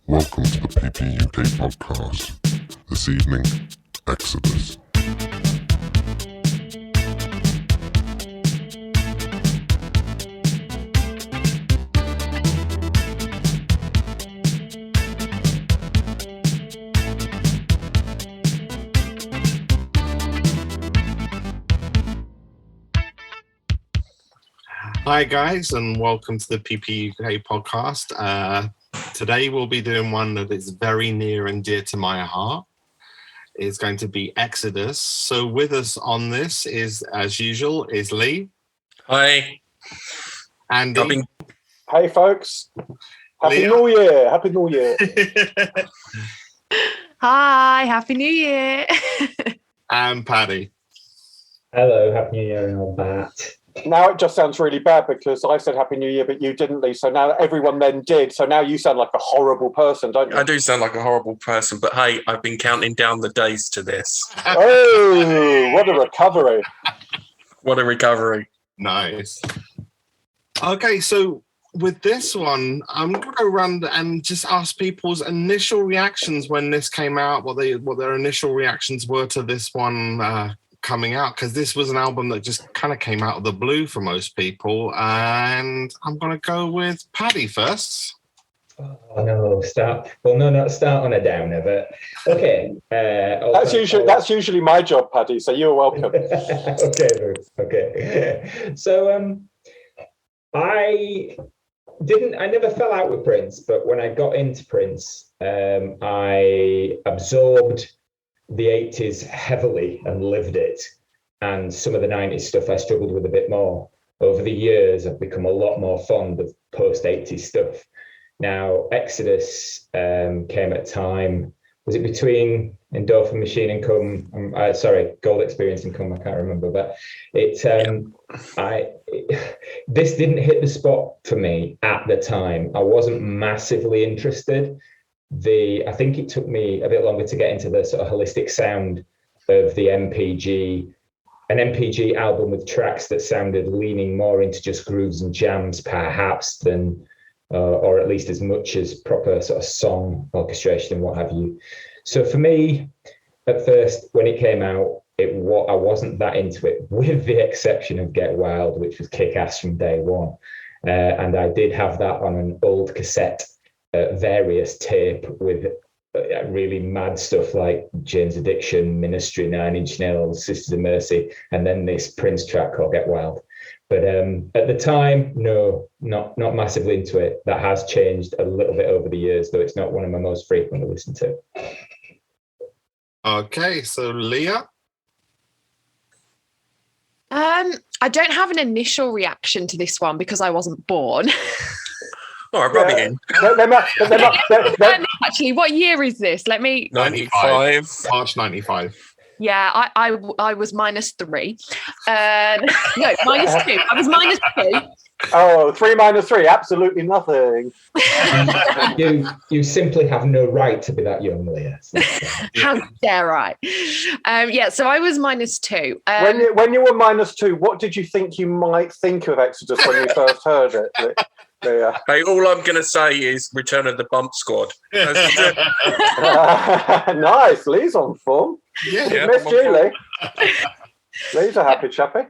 Welcome to the PPUK Podcast. This evening, Exodus. Hi guys, and welcome to the PPUK Podcast. Today we'll be doing one that is very near and dear to my heart. It's going to be Exodus. So with us on this is, as usual, is Lee. Hi. Andy. Hey folks. Happy Leah. New Year. Happy New Year. Hi, Happy New Year. And Paddy. Hello, Happy New Year and all that. Now it just sounds really bad because I said Happy New Year, but you didn't, Lee. So now everyone then did. So now you sound like a horrible person, don't you? I do sound like a horrible person, but hey, I've been counting down the days to this. Oh, what a recovery. What a recovery. Nice. Okay, so with this one, I'm going to go around and just ask people's initial reactions when this came out, what their initial reactions were to this one coming out, because this was an album that just kind of came out of the blue for most people. And I'm going to go with Paddy first. Oh no, start on a downer, but okay. That's usually my job, Paddy, so you're welcome. Okay. So I never fell out with Prince, but when I got into Prince, I absorbed the 80s heavily and lived it, and some of the 90s stuff I struggled with a bit more. Over the years, I've become a lot more fond of post-80s stuff. Now, Exodus came at a time, was it between Endorphin Machine and Come? Gold Experience and Come, I can't remember, but this didn't hit the spot for me at the time. I wasn't massively interested. I think it took me a bit longer to get into the sort of holistic sound of the NPG, an NPG album with tracks that sounded leaning more into just grooves and jams, perhaps, than, or at least as much as proper sort of song orchestration and what have you. So for me, at first, when it came out, I wasn't that into it, with the exception of Get Wild, which was kick-ass from day one. And I did have that on an old cassette, various tape with really mad stuff like Jane's Addiction, Ministry, Nine Inch Nails, Sisters of Mercy, and then this Prince track called Get Wild. But at the time, no, not massively into it. That has changed a little bit over the years, though it's not one of my most frequently listened to. Okay, so Leah? I don't have an initial reaction to this one because I wasn't born. All right, rubbing in. Actually, what year is this? Let me... 95. March 95. Yeah, I was -3. No, -2. I was -2. Oh, 3 minus 3, absolutely nothing. You simply have no right to be that young, Leah. How dare I? So I was -2. When you were -2, what did you think you might think of Exodus when you first heard it? Yeah. Hey, all I'm going to say is Return of the Bump Squad. Nice, Lee's on form. Yeah. Miss Julie. Lee's a happy chappy.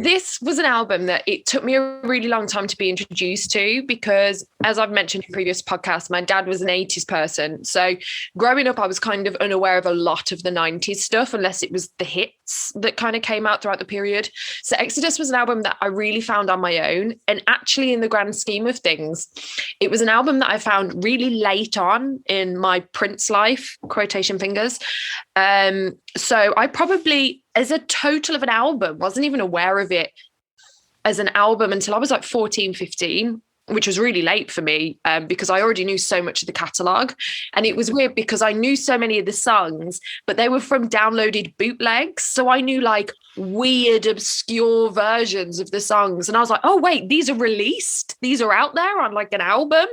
This was an album that it took me a really long time to be introduced to because, as I've mentioned in previous podcasts, my dad was an 80s person. So growing up, I was kind of unaware of a lot of the 90s stuff, unless it was the hits that kind of came out throughout the period. So Exodus was an album that I really found on my own. And actually, in the grand scheme of things, it was an album that I found really late on in my Prince life, quotation fingers. So I probably, as a total of an album, wasn't even aware of it as an album until I was like 14, 15, which was really late for me because I already knew so much of the catalogue. And it was weird because I knew so many of the songs, but they were from downloaded bootlegs. So I knew like weird, obscure versions of the songs. And I was like, oh, wait, these are released. These are out there on like an album.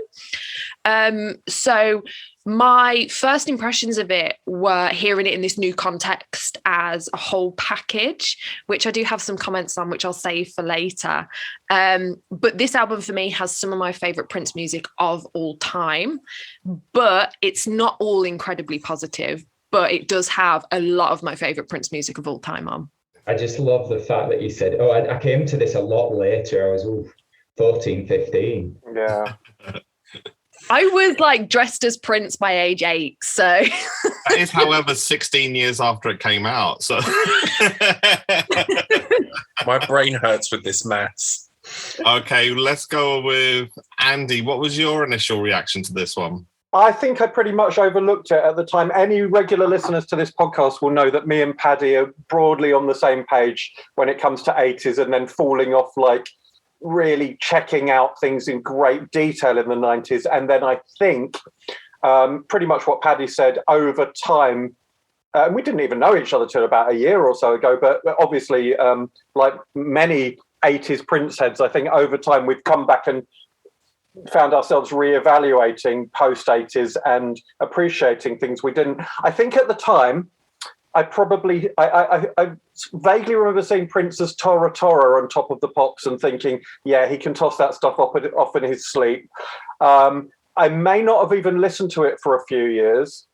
So my first impressions of it were hearing it in this new context as a whole package, which I do have some comments on, which I'll save for later. But this album for me has some of my favorite Prince music of all time, but it's not all incredibly positive, but it does have a lot of my favorite Prince music of all time on. I just love the fact that you said, I came to this a lot later. I was 14, 15. Yeah. I was like dressed as Prince by age 8, so that is, however, 16 years after it came out. So My brain hurts with this maths. okay, let's go with Andy. What was your initial reaction to this one? I think I pretty much overlooked it at the time. Any regular listeners to this podcast will know that me and Paddy are broadly on the same page when it comes to 80s, and then falling off, like really checking out things in great detail in the 90s. And then I think pretty much what Paddy said, over time, we didn't even know each other till about a year or so ago, but obviously, like many 80s Prince heads, I think over time we've come back and found ourselves reevaluating post-80s and appreciating things we didn't. I think at the time, I vaguely remember seeing Prince as Tora Tora on Top of the Pops and thinking, yeah, he can toss that stuff off in his sleep. I may not have even listened to it for a few years.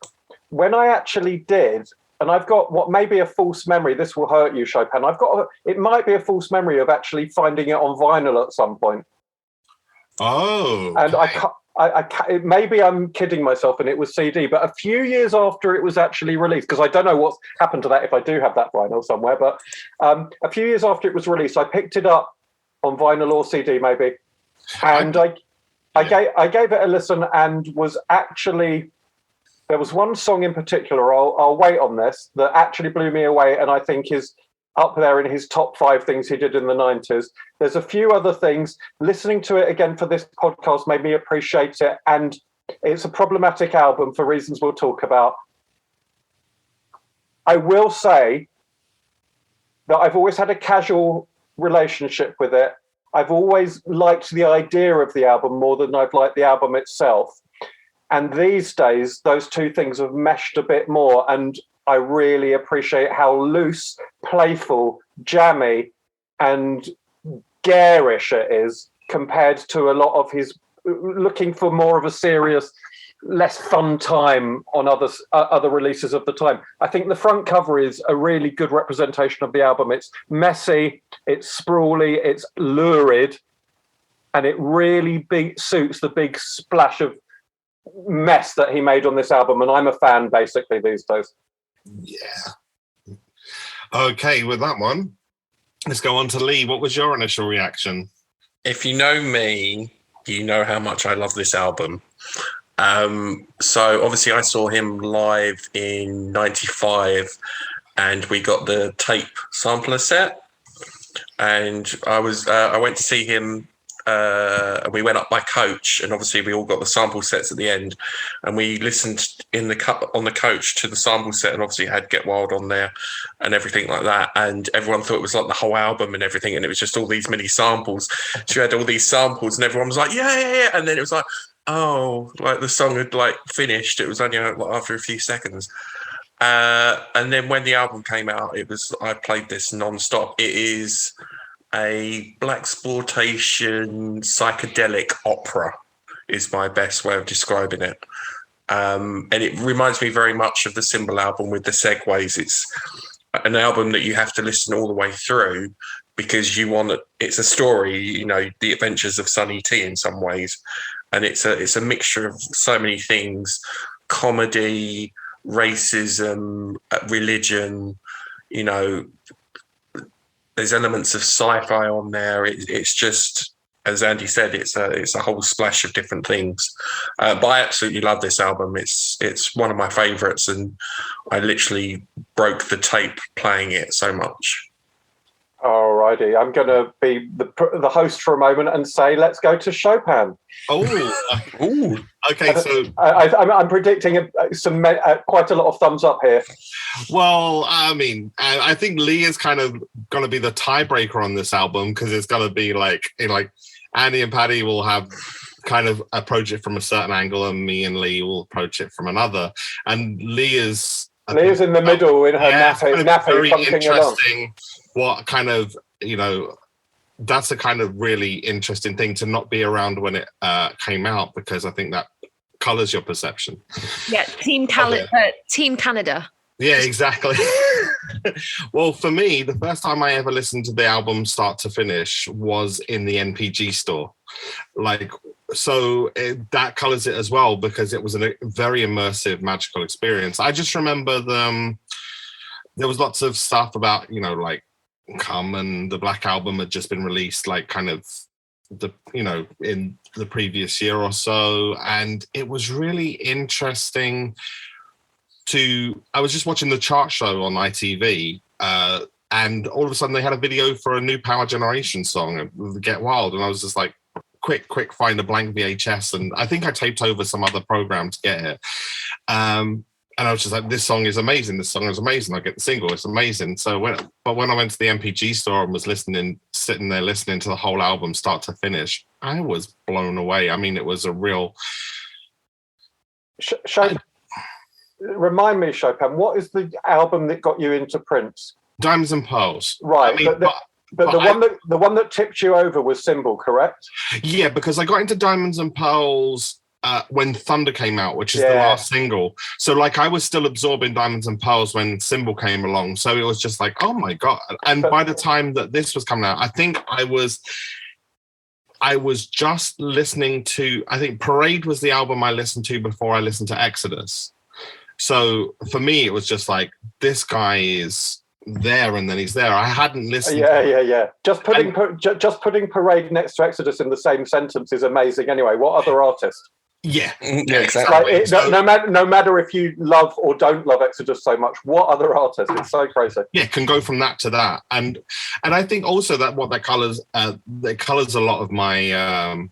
When I actually did, and I've got what may be a false memory, this will hurt you, Chopin, it might be a false memory of actually finding it on vinyl at some point. Oh, okay. And maybe I'm kidding myself and it was CD, but a few years after it was actually released, because I don't know what's happened to that if I do have that vinyl somewhere, but a few years after it was released, I picked it up on vinyl or CD maybe, and I gave it a listen, and was actually, there was one song in particular, I'll wait on this, that actually blew me away, and I think is up there in his top 5 things he did in the 90s. There's a few other things. Listening to it again for this podcast made me appreciate it, and it's a problematic album for reasons we'll talk about. I will say that I've always had a casual relationship with it. I've always liked the idea of the album more than I've liked the album itself. And these days, those two things have meshed a bit more, and I really appreciate how loose, playful, jammy, and garish it is compared to a lot of his looking for more of a serious, less fun time on other releases of the time. I think the front cover is a really good representation of the album. It's messy, it's sprawly, it's lurid, and it really suits the big splash of mess that he made on this album. And I'm a fan basically these days. Yeah. Okay, with that one, let's go on to Lee. What was your initial reaction? If you know me, you know how much I love this album. So obviously I saw him live in 95, and we got the tape sampler set, and I went to see him. We went up by coach, and obviously we all got the sample sets at the end, and we listened on the coach to the sample set, and obviously it had Get Wild on there and everything like that, and everyone thought it was like the whole album and everything, and it was just all these mini samples. So you had all these samples, and everyone was like, yeah, and then it was like, oh, like the song had like finished. It was only like after a few seconds. And then when the album came out, I played this non-stop. It is a blaxploitation psychedelic opera is my best way of describing it. And it reminds me very much of the Symbol album with the segues. It's an album that you have to listen all the way through because it's a story, you know, the adventures of Sonny T in some ways. And it's a mixture of so many things: comedy, racism, religion, you know, there's elements of sci-fi on there. It's just, as Andy said, it's a whole splash of different things. But I absolutely love this album. It's one of my favourites, and I literally broke the tape playing it so much. Alrighty, I'm going to be the host for a moment and say, let's go to Chopin. Oh, okay. So I'm predicting quite a lot of thumbs up here. Well, I mean, I think Leah's kind of going to be the tiebreaker on this album because it's going to be like Andy and Paddy will have kind of approach it from a certain angle, and me and Lee will approach it from another. And Leah's in the middle in her nappy, very funking along. interesting. What kind of, that's a kind of really interesting thing to not be around when it came out, because I think that colors your perception. Yeah, Team Canada. Yeah, exactly. Well, for me, the first time I ever listened to the album start to finish was in the NPG store. That colors it as well, because it was a very immersive, magical experience. I just remember there was lots of stuff about, Come, and the Black Album had just been released, in the previous year or so. And it was really interesting I was just watching the chart show on ITV, and all of a sudden they had a video for a new Power Generation song, Get Wild. And I was just like, quick, find a blank VHS. And I think I taped over some other program to get it. And I was just like, this song is amazing. I get the single, it's amazing. So when I went to the NPG store and was sitting there listening to the whole album start to finish, I was blown away. I mean, it was a real... Remind me, Chopin, what is the album that got you into Prince? Diamonds and Pearls. Right, but the one that tipped you over was Symbol, correct? Yeah, because I got into Diamonds and Pearls when Thunder came out, which is the last single. So I was still absorbing Diamonds and Pearls when Symbol came along. So it was just like, oh my God. And by the time that this was coming out, I think I was just listening to, I think Parade was the album I listened to before I listened to Exodus. So for me, it was just like, this guy is there and then he's there. I hadn't listened. Yeah. Just putting Parade next to Exodus in the same sentence is amazing. Anyway, what other artist? Yeah, exactly. No matter if you love or don't love Exodus so much, what other artist? It's so crazy. Yeah, can go from that to that, and I think also that what that colors a lot of my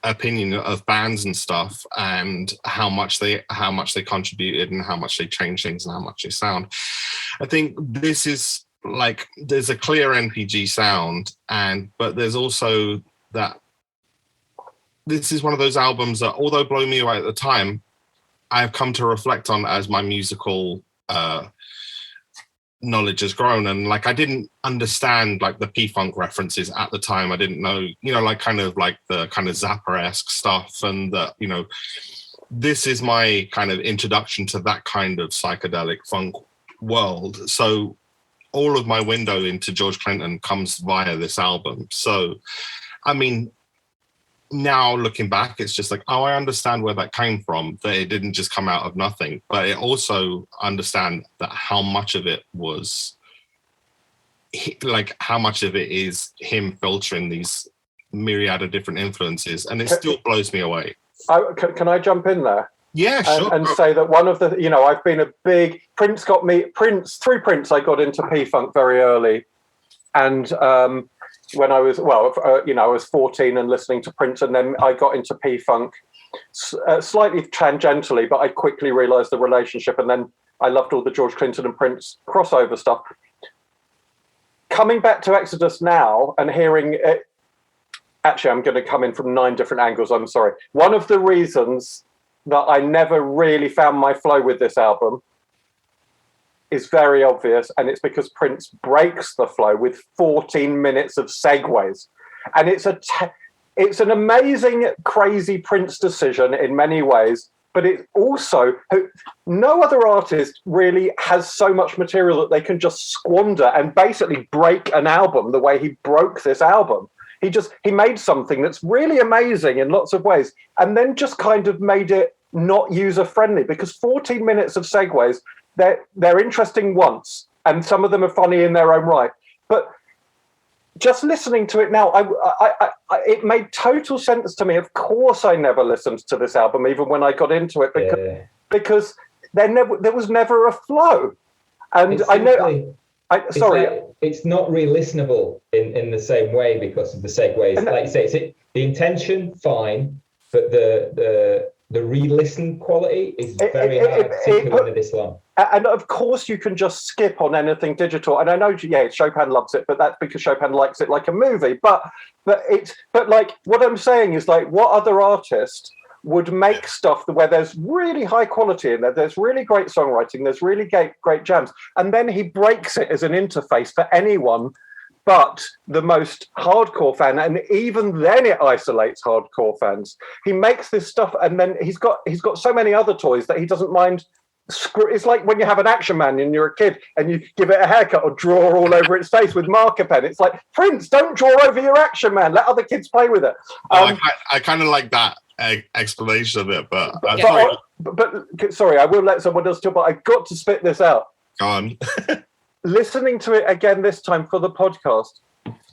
opinion of bands and stuff, and how much they contributed and how much they change things and how much they sound. I think this is there's a clear NPG sound, but there's also that. This is one of those albums that, although blow me away at the time, I've come to reflect on as my musical knowledge has grown. And I didn't understand the P-Funk references at the time. I didn't know, the kind of Zappa-esque stuff. And this is my kind of introduction to that kind of psychedelic funk world. So all of my window into George Clinton comes via this album. So, I mean, now looking back, it's just I understand where that came from, that it didn't just come out of nothing, but I also understand that how much of it was how much of it is him filtering these myriad of different influences, and it still blows me away. Can I jump in there? Yeah, sure. And say that one of the, I've been a big through Prince, I got into P-Funk very early. And when I was, I was 14 and listening to Prince, and then I got into P-Funk slightly tangentially, but I quickly realized the relationship, and then I loved all the George Clinton and Prince crossover stuff. Coming back to Exodus now and hearing it, actually, I'm going to come in from 9 different angles, I'm sorry. One of the reasons that I never really found my flow with this album is very obvious, and it's because Prince breaks the flow with 14 minutes of segues. And it's an amazing, crazy Prince decision in many ways, but it also, no other artist really has so much material that they can just squander and basically break an album the way he broke this album. He made something that's really amazing in lots of ways, and then just kind of made it not user-friendly, because 14 minutes of segues, they're interesting once, and some of them are funny in their own right. But just listening to it now, it made total sense to me. Of course, I never listened to this album, even when I got into it, because there was never a flow. And It's not re-listenable in the same way because of the segues. Like you say, the intention fine, but the re-listen quality is very hard, particularly with this long. And of course, you can just skip on anything digital. And I know, Chopin loves it, but that's because Chopin likes it like a movie. But like what I'm saying is, like, what other artist would make stuff where there's really high quality in there, there's really great songwriting, there's really great jams, and then he breaks it as an interface for anyone but the most hardcore fan, and even then it isolates hardcore fans. He makes this stuff, and then he's got so many other toys that he doesn't mind. It's like when you have an Action Man and you're a kid and you give it a haircut or draw all over its face with marker pen. It's like, Prince, don't draw over your Action Man. Let other kids play with it. I kind of like that explanation of it, but sorry, I will let someone else talk, but I've got to spit this out. Go on. Listening to it again this time for the podcast,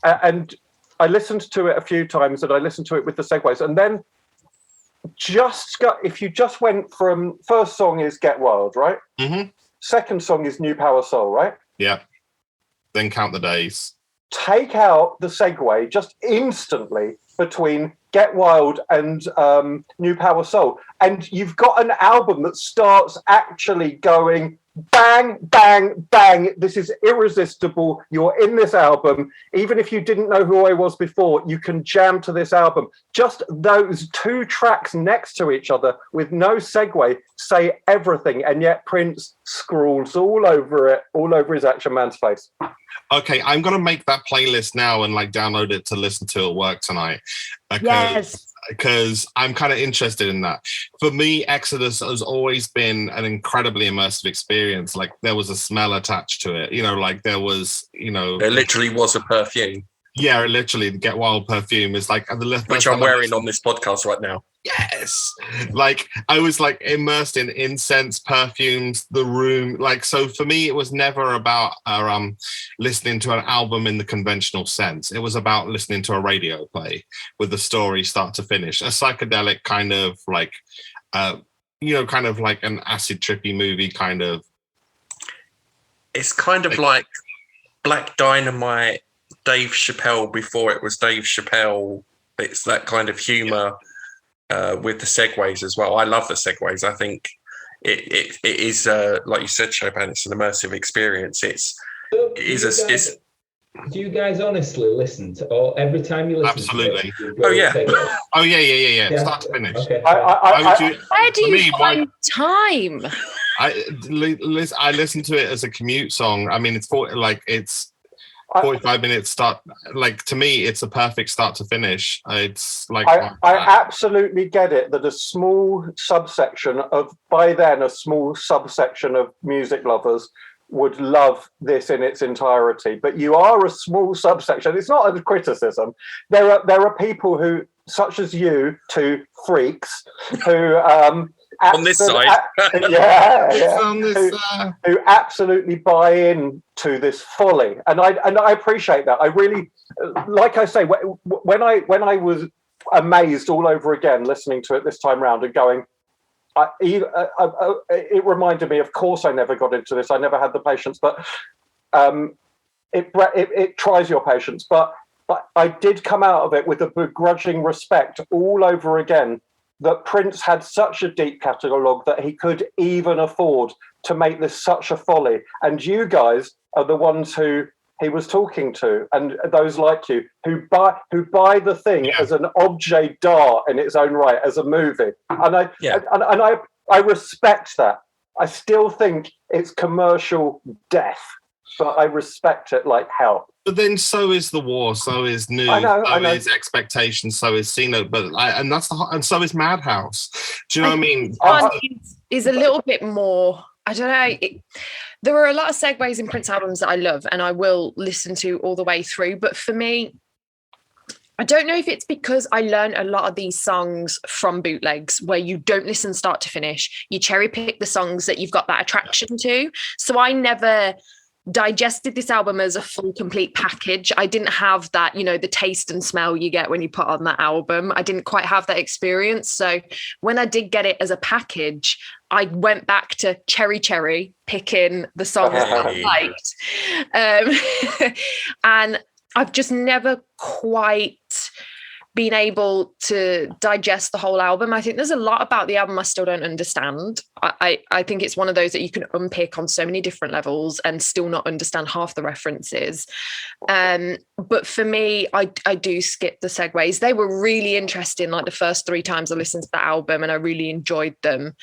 and I listened to it a few times, and I listened to it with the segues, and then if you just went from first song is Get Wild, right? Mm-hmm. Second song is New Power Soul, right? Yeah. Then count the days. Take out the segue just instantly between Get Wild and New Power Soul, and you've got an album that starts actually going bang, bang, bang. This is irresistible. You're in this album. Even if you didn't know who I was before, you can jam to this album. Just those two tracks next to each other with no segue say everything, and yet Prince scrawls all over it, all over his Action Man's face. Okay, I'm going to make that playlist now and like download it to listen to at work tonight. Because I'm kind of interested in that. For me, Exodus has always been an incredibly immersive experience. Like there was a smell attached to it, like there was, There literally was a perfume. Yeah, literally, the Get Wild perfume is like which I'm wearing on this podcast right now. Yes, like I was like immersed in incense, perfumes, the room. Like so, for me, it was never about listening to an album in the conventional sense. It was about listening to a radio play with the story start to finish, a psychedelic kind of like, kind of like an acid trippy movie kind of. It's kind of like Black Dynamite. Dave Chappelle before it was Dave Chappelle. It's that kind of humor with the segues as well. I love the segues. I think it is like you said, Chopin. It's an immersive experience. Do you guys honestly listen to, or every time you listen? Absolutely. To it, oh yeah. Start to finish. Okay. Where do you find time? I listen to it as a commute song. I mean, it's 45 minutes start. Like to me, it's a perfect start to finish. It's like I absolutely get it that a small subsection of music lovers would love this in its entirety. But you are a small subsection. It's not a criticism. There are people who, such as you, two freaks, who on this side, who absolutely buy in to this fully, and I appreciate that. I really, like I say, when I was amazed all over again listening to it this time round and going, it reminded me. Of course, I never got into this. I never had the patience, but it tries your patience. But I did come out of it with a begrudging respect all over again that Prince had such a deep catalogue that he could even afford to make this such a folly. And you guys are the ones who he was talking to, and those like you who buy the thing as an objet d'art in its own right, as a movie. And I respect that. I still think it's commercial death, but I respect it like hell. But then so is The War, so is New, so is Expectation, so is Cena, and so is Madhouse. Do you know what I mean? Is a little bit more, I don't know. There are a lot of segues in Prince albums that I love and I will listen to all the way through. But for me, I don't know if it's because I learned a lot of these songs from bootlegs where you don't listen start to finish. You cherry pick the songs that you've got that attraction to. So I never digested this album as a full complete package. I didn't have that, the taste and smell you get when you put on that album. I didn't quite have that experience. So when I did get it as a package, I went back to Cherry, picking the songs that I liked. And I've just never quite been able to digest the whole album. I think there's a lot about the album I still don't understand. I think it's one of those that you can unpick on so many different levels and still not understand half the references. But for me, I do skip the segues. They were really interesting, like the first 3 times I listened to the album, and I really enjoyed them.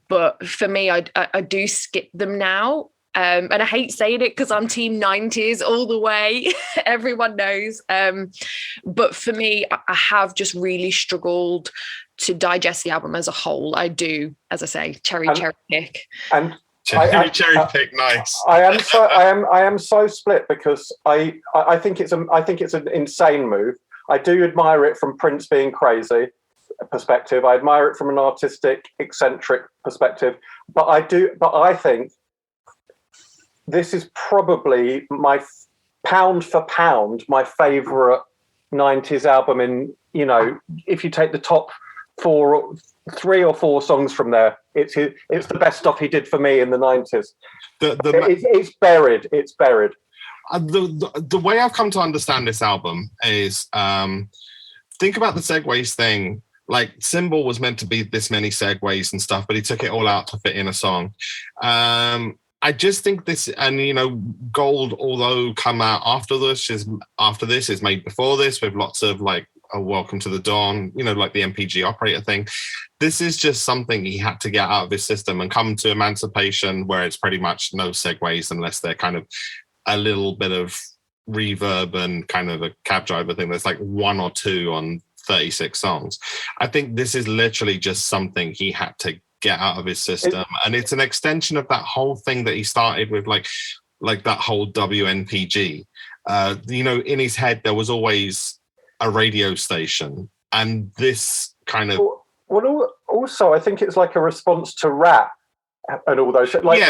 But for me, I do skip them now. And I hate saying it because I'm team 90s all the way. Everyone knows. But for me, I have just really struggled to digest the album as a whole. I do, as I say, cherry pick. And cherry pick, nice. I am so split because I think it's an insane move. I do admire it from Prince being crazy perspective. I admire it from an artistic, eccentric perspective. But I think this is probably my pound for pound, my favourite 90s album in, if you take the top 3 or 4 songs from there, it's the best stuff he did for me in the 90s. It's buried. It's buried. The way I've come to understand this album is think about the segues thing. Like, Symbol was meant to be this many segues and stuff, but he took it all out to fit in a song. I just think this, and Gold, although come out after this, is made before this with lots of like a Welcome to the Dawn, like the NPG operator thing. This is just something he had to get out of his system and come to Emancipation, where it's pretty much no segues unless they're kind of a little bit of reverb and kind of a cab driver thing. There's like 1 or 2 on 36 songs. I think this is literally just something he had to get out of his system, and it's an extension of that whole thing that he started with, like that whole WNPG. In his head there was always a radio station, and this kind of also I think it's like a response to rap and all those shit. Like,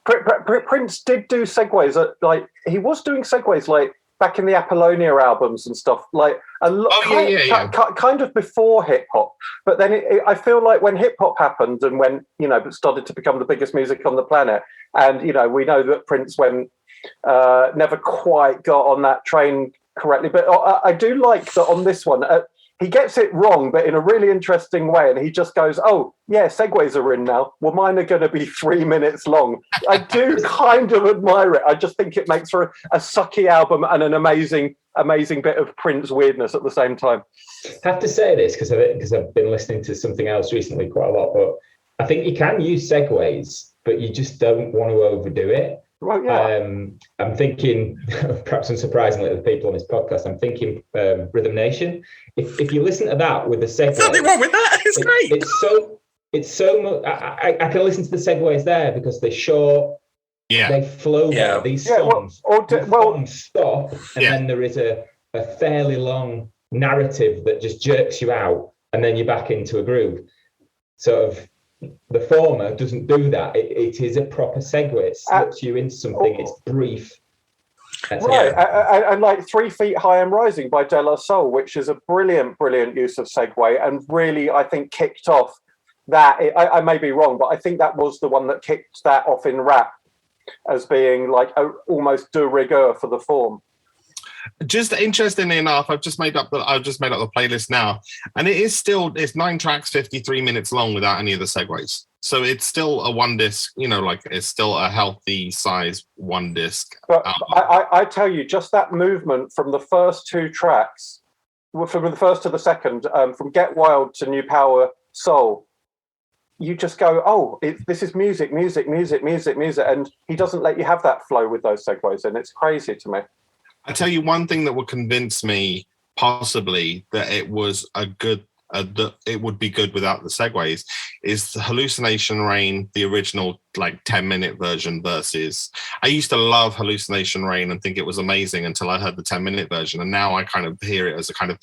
Prince did do segues. Like, he was doing segues like back in the Apollonia albums and stuff, like a lot, kind of before hip hop. But then I feel like when hip hop happened and when it started to become the biggest music on the planet, and we know that Prince never quite got on that train correctly. But I do like that on this one. He gets it wrong, but in a really interesting way. And he just goes, "Oh, yeah, segues are in now. Well, mine are going to be 3 minutes long." I do kind of admire it. I just think it makes for a sucky album and an amazing bit of Prince weirdness at the same time. I have to say this because I've been listening to something else recently quite a lot, but I think you can use segues, but you just don't want to overdo it. Right, yeah. I'm thinking, perhaps unsurprisingly, the people on this podcast, I'm thinking Rhythm Nation. If you listen to that with the segues, nothing wrong with that. It's great. It's so much. I can listen to the segues there because they're short. Yeah, they flow. Yeah, these songs. Songs stop, and then there is a fairly long narrative that just jerks you out, and then you're back into a groove. Sort of. The former doesn't do that. It is a proper segue. It slips you into something. It's brief. Right, and like 3 Feet High and Rising by De La Soul, which is a brilliant use of segue, and really, I think, kicked off that. I may be wrong, but I think that was the one that kicked that off in rap as being like almost de rigueur for the form. Just interestingly enough, I've just made up the playlist now, and it's 9 tracks, 53 minutes long without any of the segues. So it's still a 1 disc, it's still a healthy size 1 disc. But I tell you, just that movement from the first 2 tracks, from the first to the second, from Get Wild to New Power Soul, you just go, oh, this is music, and he doesn't let you have that flow with those segues, and it's crazy to me. I tell you one thing that would convince me possibly that it was that it would be good without the segues is the Hallucination Rain, the original 10-minute version versus. I used to love Hallucination Rain and think it was amazing until I heard the 10-minute version, and now I kind of hear it as a kind of,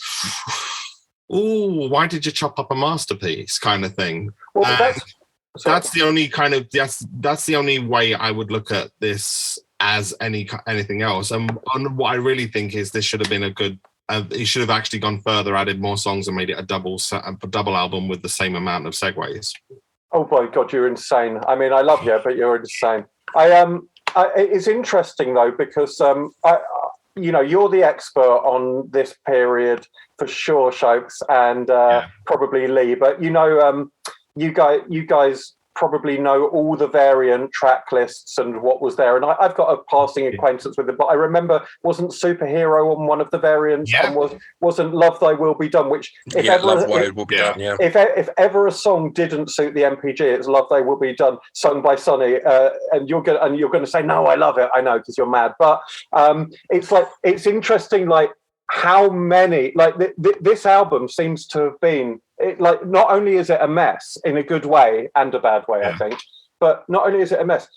ooh, why did you chop up a masterpiece kind of thing. Well, that's the only kind of that's the only way I would look at this as anything else. And what I really think is this should have been a good. He should have actually gone further, added more songs, and made it a double album with the same amount of segues. Oh my God, you're insane. I mean, I love you, but you're insane. It's interesting though, because you're the expert on this period for sure, Shopes, and probably Lee. But you guys probably know all the variant track lists and what was there. And I've got a passing acquaintance with it, but I remember wasn't Superhero on one of the variants, and wasn't Love Thy Will Be Done, which if ever a song didn't suit the NPG, it's Love Thy Will Be Done, sung by Sonny, and you're gonna say, no, I love it. I know, because you're mad. But it's interesting, like how many, like this album seems to have been, not only is it a mess in a good way and a bad way, I think, but not only is it a mess,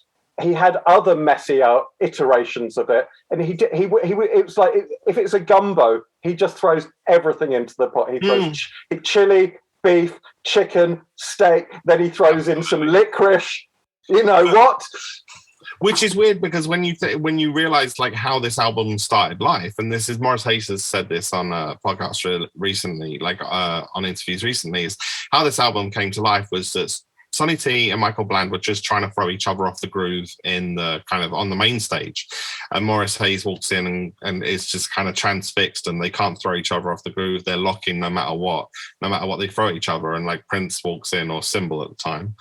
he had other messy iterations of it, and it's like if it's a gumbo, he just throws everything into the pot. He throws chili, beef, chicken, steak, then he throws in some licorice. You know what? Which is weird, because when you realize like how this album started life, and this is Morris Hayes has said this on a podcast recently, like on interviews recently, is how this album came to life was that Sonny T and Michael Bland were just trying to throw each other off the groove in the kind of on the main stage, and Morris Hayes walks in and is just kind of transfixed, and they can't throw each other off the groove. They're locking no matter what they throw at each other. And like Prince walks in, or Symbol at the time,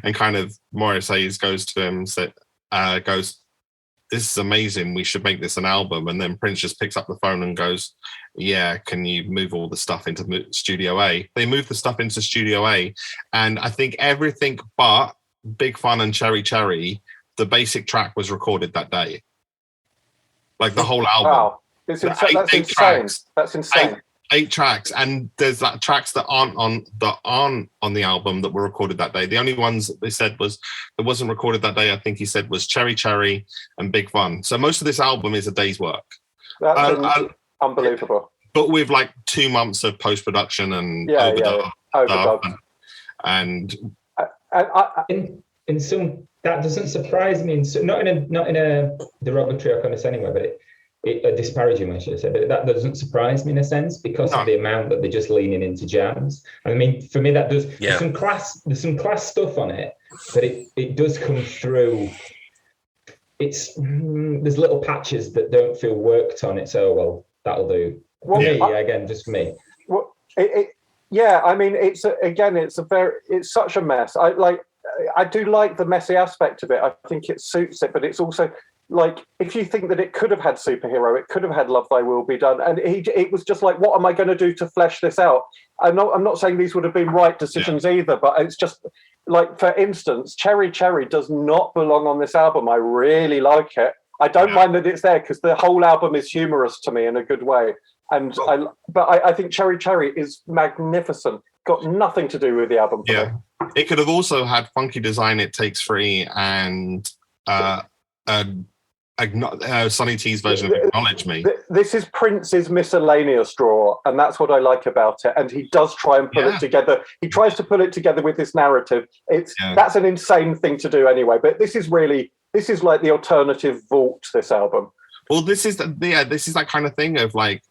and kind of Morris Hayes goes to him, goes, this is amazing, we should make this an album. And then Prince just picks up the phone and goes, yeah, can you move all the stuff into Studio A? They moved the stuff into Studio A, and I think everything but Big Fun and Cherry Cherry, the basic track was recorded that day. Like the whole album. Wow, that's insane. That's insane. 8 tracks, and there's tracks that aren't on the album that were recorded that day. The only ones that they said that wasn't recorded that day, I think he said, was Cherry Cherry and Big Fun. So most of this album is a day's work. That's unbelievable. But with like 2 months of post-production and overdub. And in some, that doesn't surprise me. Not in a derogatory or condescending way, but a disparaging way, should I say, but that doesn't surprise me in a sense, because of the amount that they're just leaning into jams. I mean, for me, that does. There's some class stuff on it, but it does come through. There's little patches that don't feel worked on it. So well, that'll do. Just for me. Well, I mean, it's such a mess. I do like the messy aspect of it. I think it suits it, but it's also, like, if you think that it could have had Superhero, it could have had Love Thy Will Be Done, and it was just like, what am I going to do to flesh this out? I'm not saying these would have been right decisions either, but it's just like, for instance, Cherry Cherry does not belong on this album. I really like it. I don't mind that it's there, because the whole album is humorous to me in a good way, and I think Cherry Cherry is magnificent. Got nothing to do with the album for me. It could have also had Funky Design, It Takes 3, and Sonny T's version of Acknowledge Me. This is Prince's miscellaneous drawer, and that's what I like about it. And he does try and put it together. He tries to put it together with this narrative. That's an insane thing to do anyway. But this is like the alternative vault, this album. Well, this is that kind of thing of like,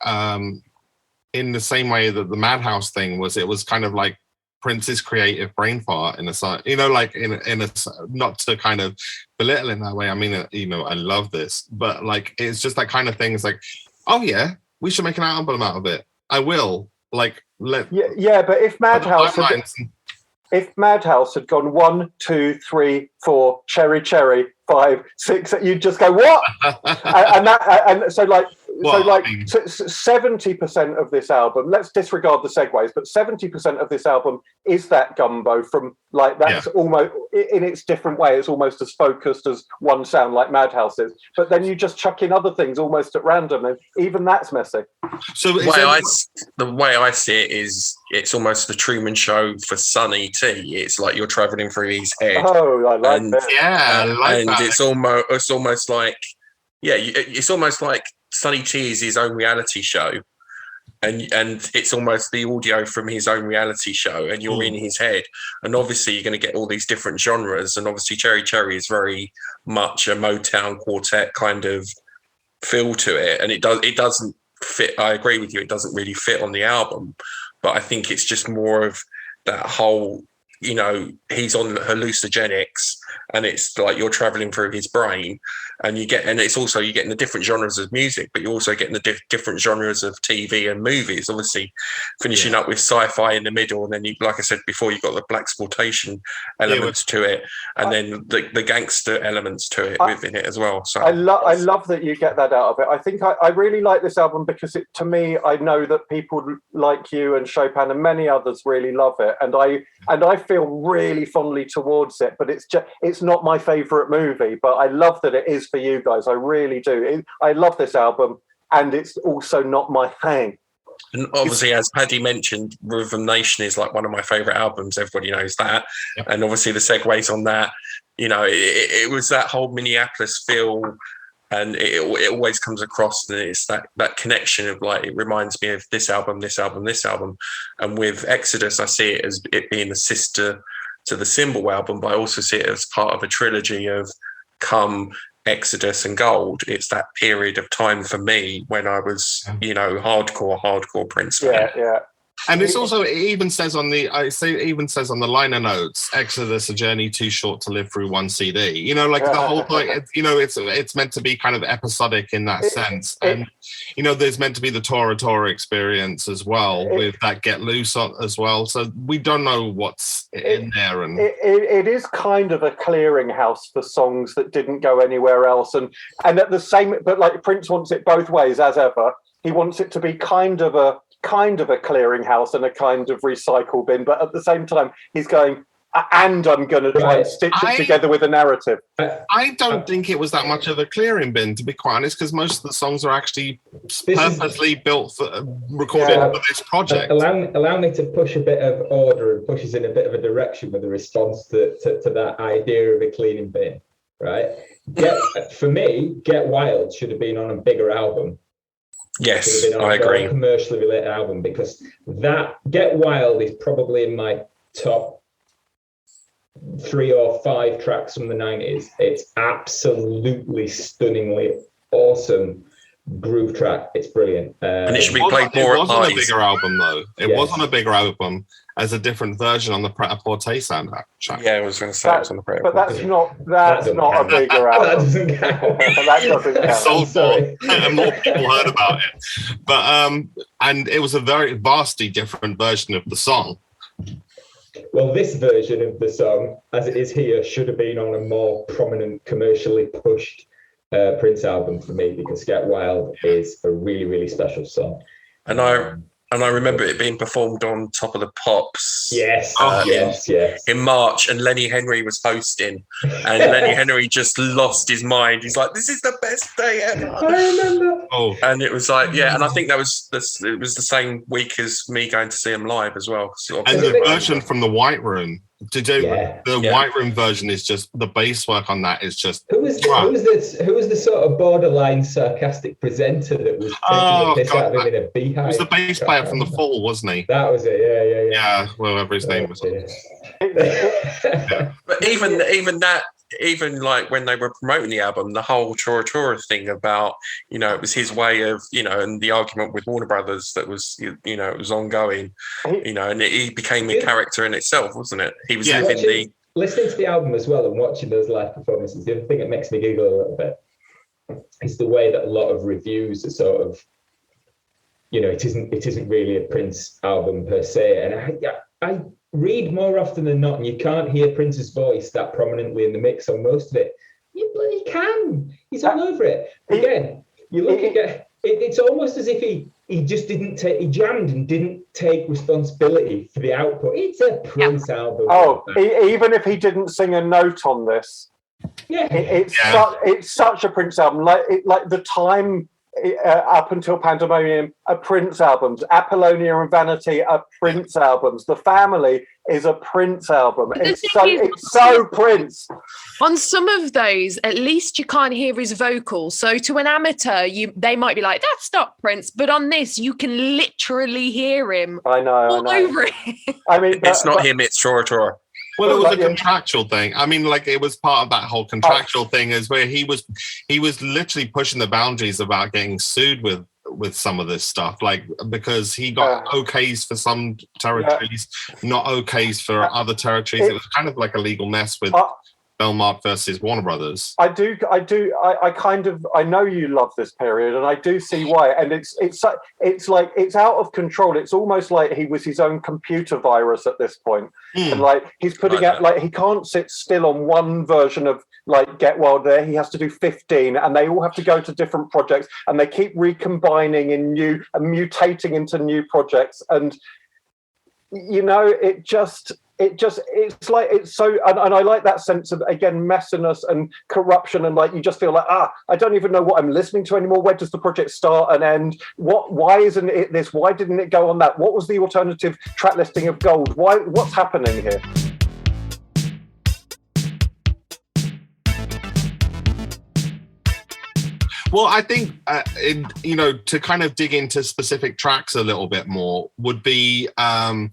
in the same way that the Madhouse thing was, it was kind of like Prince's creative brain fart in a side, like in a, not to kind of belittle in that way. I mean, I love this, but like, it's just that kind of thing. It's like, oh yeah, we should make an album out of it. I will, like, but if Madhouse had gone 1, 2, 3, 4, Cherry Cherry, 5, 6, you'd just go, what? So 70% of this album, let's disregard the segues, but 70% of this album is that gumbo from, like, that's almost, in its different way, it's almost as focused as one sound like Madhouse is. But then you just chuck in other things almost at random, and even that's messy. So the way I see it is, it's almost the Truman Show for Sonny T. It's like you're traveling through his head. Oh, I like that. Yeah, I like that. It's almost like Sonny T is his own reality show, and it's almost the audio from his own reality show, and you're in his head, and obviously you're going to get all these different genres, and obviously Cherry Cherry is very much a Motown quartet kind of feel to it, and it doesn't fit. I agree with you, it doesn't really fit on the album, but I think it's just more of that whole, you know, he's on hallucinogenics, and it's like you're traveling through his brain, and it's also you're getting the different genres of music, but you're also getting the different genres of TV and movies. Obviously, finishing up with sci-fi in the middle, and then you, like I said before, you've got the blaxploitation elements to it, and then the gangster elements to it within it as well. So I love that you get that out of it. I think I really like this album because to me, I know that people like you and Chopin and many others really love it, and I feel really fondly towards it. But it's not my favorite movie, but I love that it is for you guys. I really do. I love this album, and it's also not my thing. And obviously, as Paddy mentioned, Rhythm Nation is like one of my favorite albums. Everybody knows that. Yep. And obviously the segues on that, you know, it was that whole Minneapolis feel, and it always comes across, and it's that connection of like, it reminds me of this album. And with Exodus, I see it as it being the sister to the Symbol album, but I also see it as part of a trilogy of Come, Exodus and Gold. It's that period of time for me when I was, you know, hardcore Prince fan. Yeah. And it's also, it even says on the liner notes, Exodus, a journey too short to live through one CD. You know, like the whole thing, you know, it's meant to be kind of episodic in that sense. And, you know, there's meant to be the Tora experience as well, with that Get Loose on as well. So we don't know what's in there. And it is kind of a clearinghouse for songs that didn't go anywhere else. And at the same, but like Prince wants it both ways as ever. He wants it to be kind of a clearinghouse and a kind of recycle bin, but at the same time he's going, and I'm going to try and stitch it together with a narrative. I don't think it was that much of a clearing bin, to be quite honest, because most of the songs are actually purposely built for recorded for this project. Allow me to push a bit of order and push us in a bit of a direction with a response to that idea of a cleaning bin, right? For me, Get Wild should have been on a bigger album. Yes, I agree. Commercially related album, because that Get Wild is probably in my top 3 or 5 tracks from the 90s. It's absolutely stunningly awesome groove track. It's brilliant. And it should be played more at parties. It wasn't a bigger album, though. It wasn't a bigger album as a different version on the Pret-a-Porter soundtrack. Yeah, I was going to say it was on the Pret-a-Porter. But that's not a bigger album. That doesn't count. That doesn't count. Sold more, and more people heard about it. But and it was a very vastly different version of the song. Well, this version of the song, as it is here, should have been on a more prominent, commercially pushed Prince album for me, because Get Wild is a really, really special song. And I remember it being performed on Top of the Pops. Yes, yes. In March, and Lenny Henry was hosting, and Lenny Henry just lost his mind. He's like, "This is the best day ever." I remember. Oh, and it was like, and I think it was the same week as me going to see him live as well. And the version from the White Room. White Room version is just, the bass work on that is just. Who was the sort of borderline sarcastic presenter that was taking the piss out of him in a beehive? It was the bass player from The Fall, wasn't he? That was it. Yeah. Yeah, whatever his name was. But even that. Even like when they were promoting the album, the whole Tora thing about, you know, it was his way of, you know, and the argument with Warner Brothers that was, you know, it was ongoing, you know, and he became a character in itself, wasn't it? He was listening to the album as well and watching those live performances. The other thing that makes me giggle a little bit is the way that a lot of reviews are sort of, you know, it isn't really a Prince album per se, and I read more often than not, and you can't hear Prince's voice that prominently in the mix on most of it. You bloody can. He's all over it. Again, you look at it's almost as if he just he jammed and didn't take responsibility for the output. It's a Prince album. Oh, even if he didn't sing a note on this, it's such a Prince album. Like the time up until Pandemonium, are Prince albums. Apollonia and Vanity are Prince albums. The Family is a Prince album. It's so Prince. On some of those, at least you can't hear his vocals. So to an amateur, they might be like, "That's not Prince," but on this, you can literally hear him. I know. Over it. I mean, it's not him. It's Tora. Well, it was a contractual thing. I mean, like, it was part of that whole contractual thing, is where he was literally pushing the boundaries about getting sued with some of this stuff, like, because he got okays for some territories, not okays for other territories. It was kind of like a legal mess with Belmark versus Warner Brothers. I know you love this period, and I do see why. And it's like it's out of control. It's almost like he was his own computer virus at this point. And like he's putting out, like, he can't sit still on one version of like Get Wild There. He has to do 15, and they all have to go to different projects, and they keep recombining in new and mutating into new projects. And you know, it's like, it's so, and I like that sense of, again, messiness and corruption, and like you just feel like, I don't even know what I'm listening to anymore. Where does the project start and end? Why isn't it this? Why didn't it go on that? What was the alternative track listing of Gold? What's happening here? Well, I think, you know, to kind of dig into specific tracks a little bit more would be a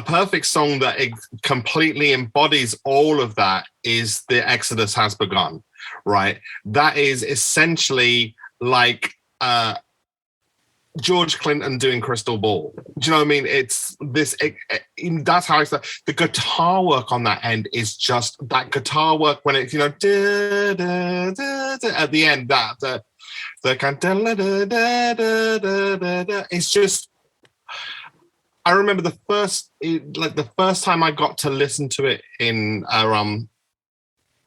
perfect song that completely embodies all of that is The Exodus Has Begun, right? That is essentially like George Clinton doing Crystal Ball. Do you know what I mean? It's this, that's how I said the guitar work on that end is just that guitar work when it's, you know, da, da, da, da, at the end, the kind of, da, da, da, da, da, da. It's just, I remember the first time I got to listen to it in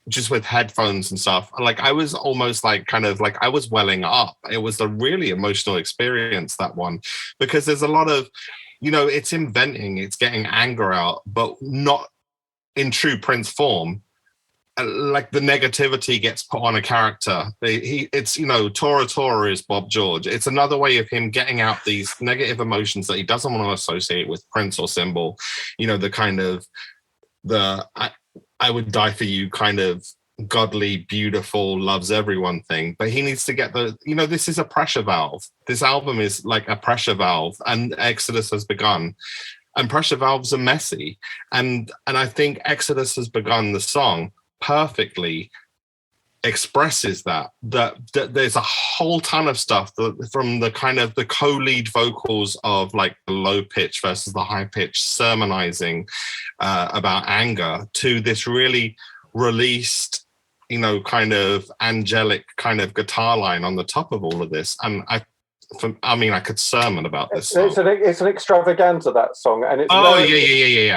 just with headphones and stuff, like I was almost like kind of like I was welling up. It was a really emotional experience, that one, because there's a lot of, you know, it's inventing, it's getting anger out, but not in true Prince form. Like the negativity gets put on a character. It's, you know, Tora is Bob George. It's another way of him getting out these negative emotions that he doesn't want to associate with Prince or Symbol. You know, the kind of I would die for you kind of godly, beautiful, loves everyone thing. But he needs to get you know, this is a pressure valve. This album is like a pressure valve, and Exodus Has Begun. And pressure valves are messy. And I think Exodus Has Begun, the song, perfectly expresses that there's a whole ton of stuff from the kind of the co-lead vocals of like the low pitch versus the high pitch sermonizing about anger, to this really released, you know, kind of angelic kind of guitar line on the top of all of this. And I could sermon about this song. It's an extravaganza, that song, and it's absolutely.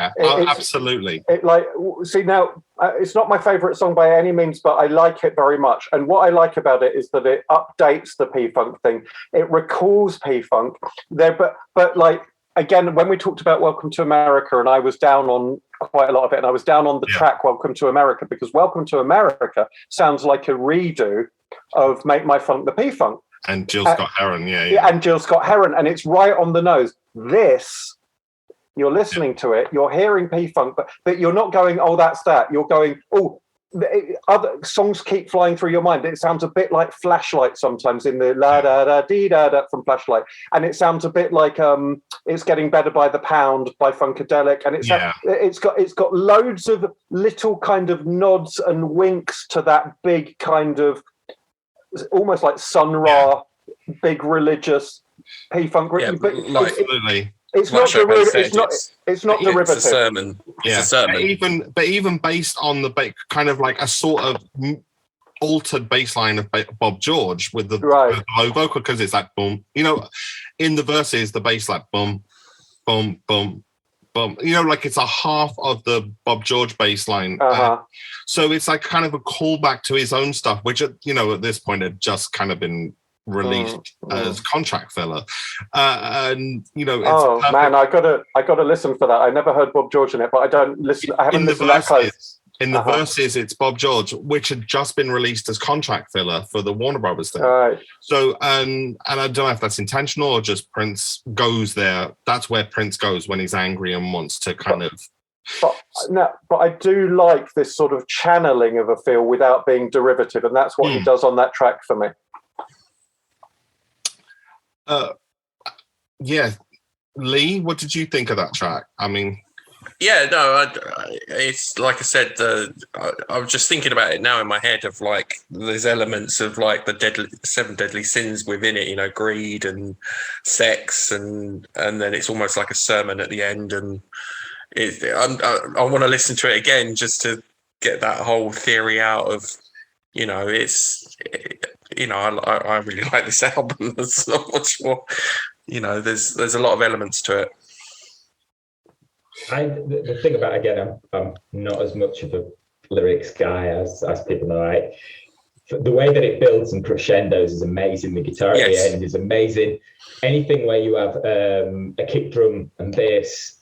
It's not my favorite song by any means, but I like it very much. And what I like about it is that it updates the P-Funk thing. It recalls P-Funk there, but like, again, when we talked about Welcome to America, and I was down on quite a lot of it, and I was down on the track Welcome to America, because Welcome to America sounds like a redo of Make My Funk the P-Funk. And Jill Scott Heron, and Jill Scott Heron, and it's right on the nose. This, you're listening to it, you're hearing P-Funk, but you're not going, oh, that's that. You're going, oh, other songs keep flying through your mind. It sounds a bit like Flashlight sometimes in the la da da dee da da from Flashlight, and it sounds a bit like It's Getting Better by the Pound by Funkadelic, and it's got loads of little kind of nods and winks to that big kind of, almost like Sun Ra, big religious P-Funk. Absolutely. It's not derivative. It's not derivative. It's a sermon. It's a sermon. But even based on the kind of like a sort of altered bass line of Bob George with the low vocal, because it's like boom. You know, in the verses, the bass like boom, boom, boom, boom. You know, like it's a half of the Bob George bass line. So it's like kind of a callback to his own stuff, which, you know, at this point had just kind of been released as contract filler. And, you know, it's man, I gotta listen for that. I never heard Bob George in it, but I haven't listened that close. In the verses, it's Bob George, which had just been released as contract filler for the Warner Brothers thing. Right. So, and I don't know if that's intentional or just Prince goes there. That's where Prince goes when he's angry and wants to kind of. But I do like this sort of channeling of a feel without being derivative, and that's what he does on that track for me. Yeah. Lee, what did you think of that track? I mean... Yeah, no, it's like I said, I was just thinking about it now in my head of like there's elements of like the seven deadly sins within it, you know, greed and sex, and then it's almost like a sermon at the end, and I want to listen to it again just to get that whole theory out of, you know, I really like this album. There's not much more, you know, there's a lot of elements to it. The thing about, again, I'm not as much of a lyrics guy as people know. The way that it builds and crescendos is amazing. The guitar at the end is amazing. Anything where you have a kick drum and bass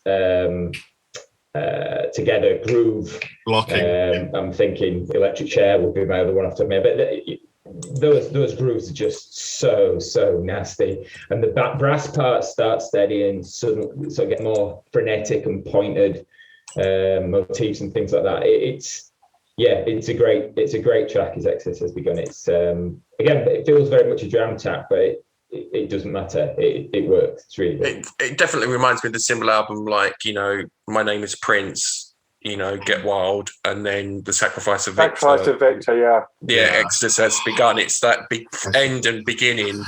together, groove, blocking. I'm thinking Electric Chair would be my other one off the top of my head. But those grooves are just so nasty, and the brass part starts steady and suddenly so get more frenetic and pointed motifs and things like that. It's a great track as Exodus has begun. It's again, it feels very much a jam track, but it doesn't matter. It works. It's really good. It definitely reminds me of the Symbol album, like, you know, My Name is Prince, you know, Get Wild, and then The Sacrifice of Victor. Sacrifice of Victor, yeah. Exodus has begun. It's that big end and beginning,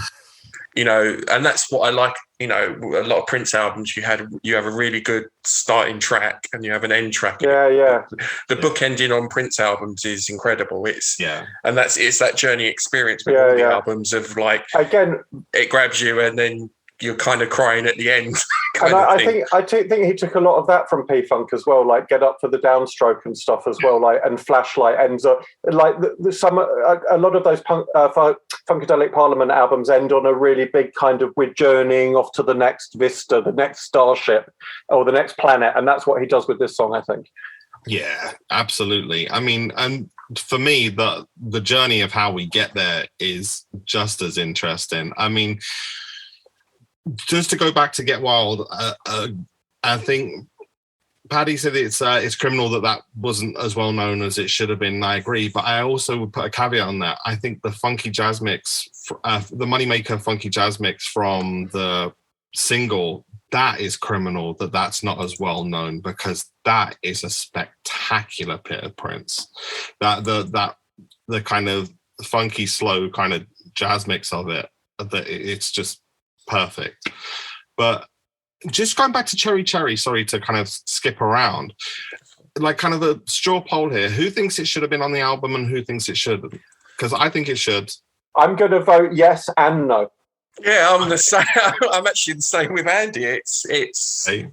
you know, and that's what I like. You know, a lot of Prince albums, you have a really good starting track and you have an end track. Yeah. The book ending on Prince albums is incredible. It's that journey experience with all the albums of like, again, it grabs you and then you're kind of crying at the end. And I think he took a lot of that from P-Funk as well, like Get Up for the Downstroke and stuff as well, like, and Flashlight ends up like a lot of those Funkadelic Parliament albums end on a really big kind of, we're journeying off to the next vista, the next starship, or the next planet, and that's what he does with this song, I think. Yeah, absolutely. I mean, and for me, the journey of how we get there is just as interesting. I mean, just to go back to Get Wild, I think Paddy said it's criminal that wasn't as well known as it should have been. I agree, but I also would put a caveat on that. I think the funky jazz mix, the Moneymaker funky jazz mix from the single, that is criminal that's not as well known, because that is a spectacular bit of Prince. That the kind of funky slow kind of jazz mix of it, that it's just perfect. But just going back to Cherry Cherry, sorry to kind of skip around, like kind of a straw poll here. Who thinks it should have been on the album and who thinks it shouldn't? Because I think it should. I'm going to vote yes and no. Yeah, I'm the same. I'm actually the same with Andy. It's hey.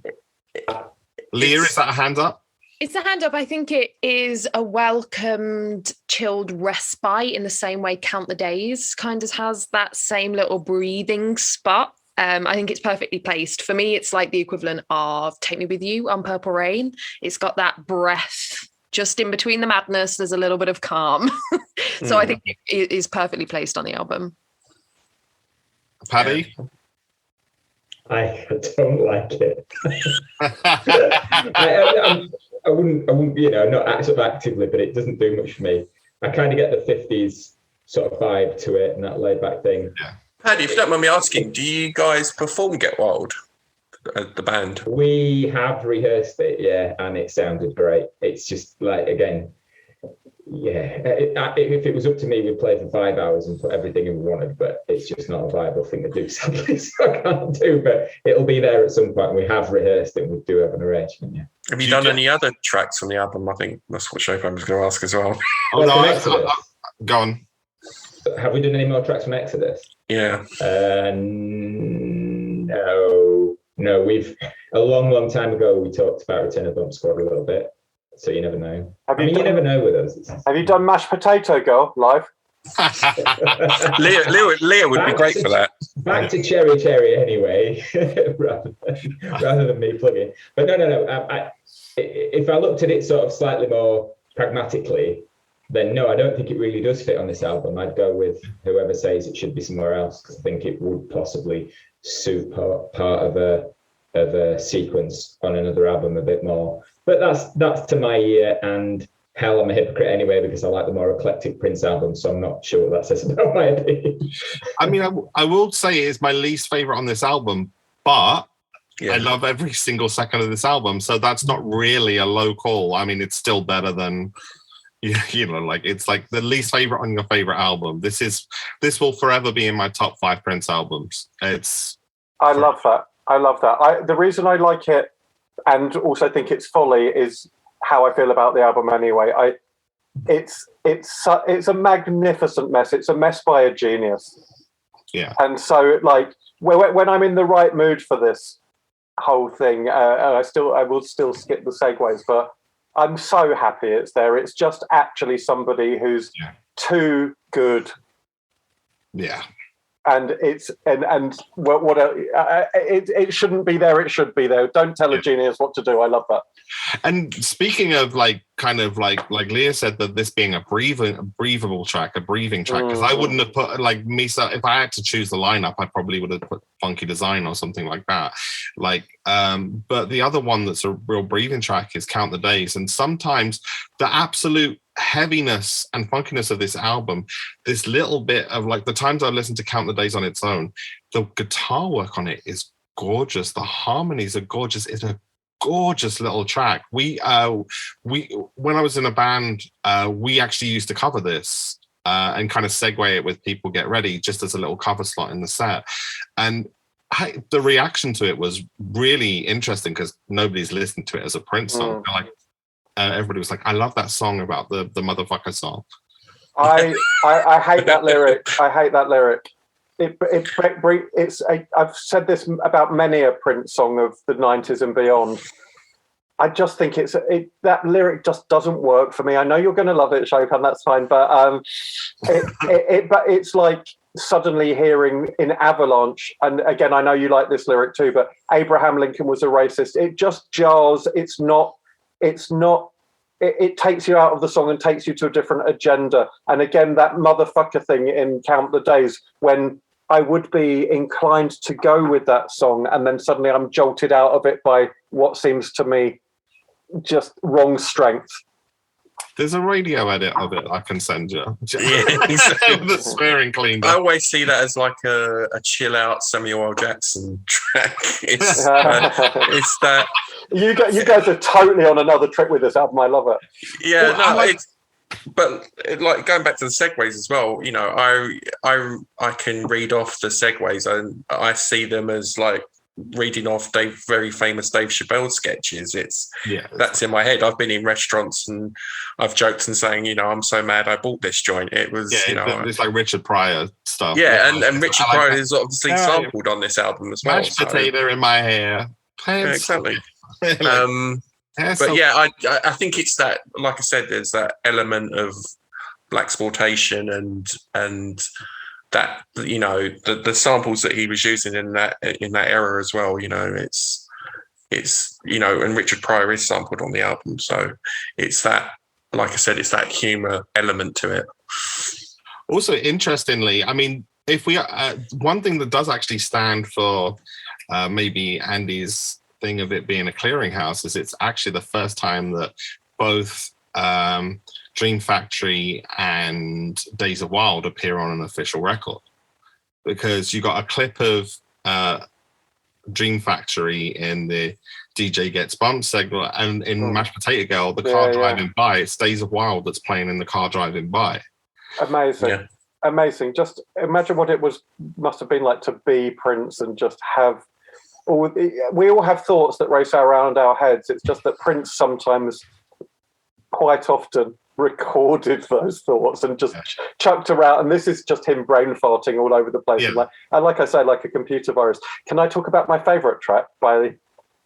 Leah, is that a hand up? It's a hand up. I think it is a welcomed, chilled respite in the same way Count the Days kind of has that same little breathing spot. I think it's perfectly placed. For me, it's like the equivalent of Take Me With You on Purple Rain. It's got that breath just in between the madness. There's a little bit of calm. So I think it is perfectly placed on the album. Paddy? I don't like it. I wouldn't, you know, not sort of actively, but it doesn't do much for me. I kind of get the 50s sort of vibe to it and that laid back thing. Yeah. Paddy, if you don't mind me asking, do you guys perform Get Wild, the band? We have rehearsed it, yeah, and it sounded great. It's just like, again, yeah, if it was up to me, we'd play for 5 hours and put everything in we wanted, but it's just not a viable thing to do, sadly, so I can't do, but it'll be there at some point. We have rehearsed it and we do have an arrangement, yeah. Have you done any other tracks on the album? I think that's what Chopin was going to ask as well. Oh, no, go on. Have we done any more tracks from Exodus? Yeah. No. We've a long time ago we talked about Return of Bump Squad a little bit, so you never know. You never know with us. Have you done Mashed Potato Girl live? Leah would be great for that. Back to Cherry Cherry anyway, rather than me plugging. But no. If I looked at it sort of slightly more pragmatically, then no, I don't think it really does fit on this album. I'd go with whoever says it should be somewhere else, because I think it would possibly suit part of a sequence on another album a bit more. But that's to my ear, and hell, I'm a hypocrite anyway because I like the more eclectic Prince album, so I'm not sure what that says about my opinion. I mean, I will say it's my least favorite on this album, but Yeah. I love every single second of this album, so that's not really a low call. I mean, it's still better than, you know, like it's like the least favorite on your favorite album. This will forever be in my top 5 Prince albums. I love that. The reason I like it and also think it's folly is how I feel about the album anyway. It's a magnificent mess. It's a mess by a genius. Yeah. And so, like, when I'm in the right mood for this whole thing, I will still skip the segues, but I'm so happy it's there. It's just actually somebody who's too good. Yeah. And it shouldn't be there. It should be there. Don't tell a genius what to do. I love that. And speaking of like Leah said, that this being a breathable track, a breathing track, because I wouldn't have put like Misa. If I had to choose the lineup, I probably would have put Funky Design or something like that. Like, but the other one that's a real breathing track is Count the Days, and sometimes the absolute heaviness and funkiness of this album, this little bit of like the times I listened to Count the Days on its own, the guitar work on it is gorgeous. The harmonies are gorgeous. It's a gorgeous little track. We when I was in a band, we actually used to cover this and kind of segue it with People Get Ready just as a little cover slot in the set. And the reaction to it was really interesting because nobody's listened to it as a Prince song. Like everybody was like, I love that song about the motherfucker song. I hate that lyric. I hate that lyric. I've said this about many a Prince song of the 90s and beyond. I just think that lyric just doesn't work for me. I know you're going to love it, Chopin, that's fine, but it's like suddenly hearing in Avalanche, and again, I know you like this lyric too, but Abraham Lincoln was a racist. It just jars. It takes you out of the song and takes you to a different agenda. And again, that motherfucker thing in Count the Days, when I would be inclined to go with that song, and then suddenly I'm jolted out of it by what seems to me just wrong strength. There's a radio edit of it I can send you. The swearing cleaned up. I always see that as like a chill out Samuel L. Jackson track. It's that. You guys are totally on another trip with this album. I love it. Yeah, but like going back to the segues as well. You know, I can read off the segues, and I see them as like reading off very famous Dave Chappelle sketches. That's in my head. I've been in restaurants and I've joked and saying, you know, I'm so mad I bought this joint. It was, it's like Richard Pryor stuff. Yeah, and Richard Pryor is obviously sampled on this album as well. Mashed potato in my hair. Yeah, exactly. But yeah, I think it's that, like I said, there's that element of blaxploitation and that, you know, the samples that he was using in that era as well. You know, it's you know, and Richard Pryor is sampled on the album, so it's that, like I said, it's that humor element to it. Also, interestingly, I mean, if we one thing that does actually stand for maybe Andy's thing of it being a clearinghouse is it's actually the first time that both Dream Factory and Days of Wild appear on an official record, because you got a clip of Dream Factory in the DJ Gets Bumped segment, and in Mashed Potato Girl, the car driving by, it's Days of Wild that's playing in the car driving by. Amazing. Amazing. Just imagine what it must have been like to be Prince and just have we all have thoughts that race around our heads. It's just that Prince sometimes, quite often, recorded those thoughts and just chucked around. And this is just him brain farting all over the place. Yeah. And like I say, like a computer virus. Can I talk about my favourite track?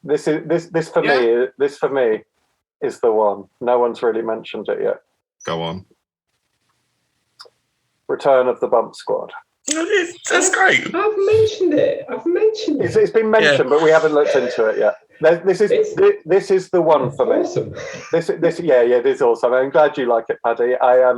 This for me is the one. No one's really mentioned it yet. Go on. Return of the Bump Squad. That's great. I've mentioned it. It's been mentioned, but we haven't looked into it yet. This is the one for me. Awesome. This it is awesome. I'm glad you like it, Paddy. I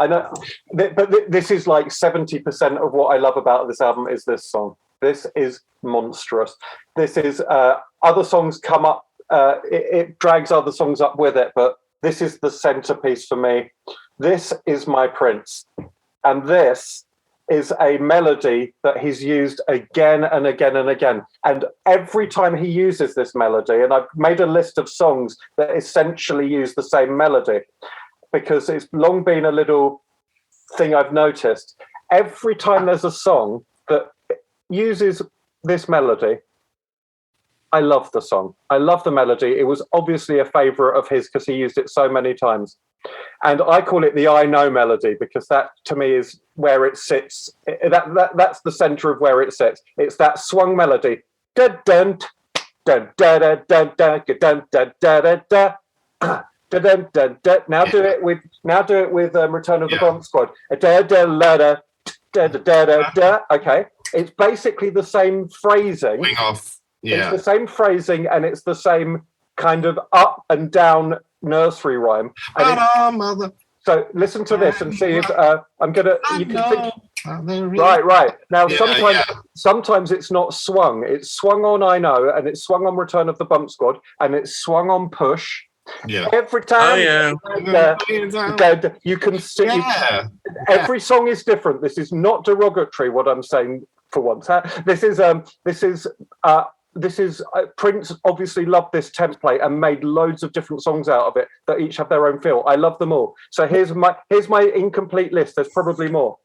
know, but this is like 70% of what I love about this album is this song. This is monstrous. This is other songs come up. It drags other songs up with it, but this is the centerpiece for me. This is my Prince, and this is a melody that he's used again and again and again. And every time he uses this melody, and I've made a list of songs that essentially use the same melody, because it's long been a little thing I've noticed. Every time there's a song that uses this melody, I love the song. I love the melody. It was obviously a favorite of his because he used it so many times. And I call it the I Know melody because that, to me, is where it sits. That's the center of where it sits. It's that swung melody. Dun dun dun dun dun dun dun dun dun dun dun. Dun, dun, dun. Now do it with Return of the Bomb Squad. Okay, it's basically the same phrasing. Wing off. Yeah. It's the same phrasing and it's the same kind of up and down nursery rhyme. So listen to this and see if I'm gonna. You can think. Right. Now sometimes it's not swung. It's swung on I Know, and it's swung on Return of the Bump Squad, and it's swung on Push. Yeah. Every time you can see every song is different. This is not derogatory what I'm saying for once. This is Prince obviously loved this template and made loads of different songs out of it that each have their own feel. I love them all. So here's my incomplete list. There's probably more.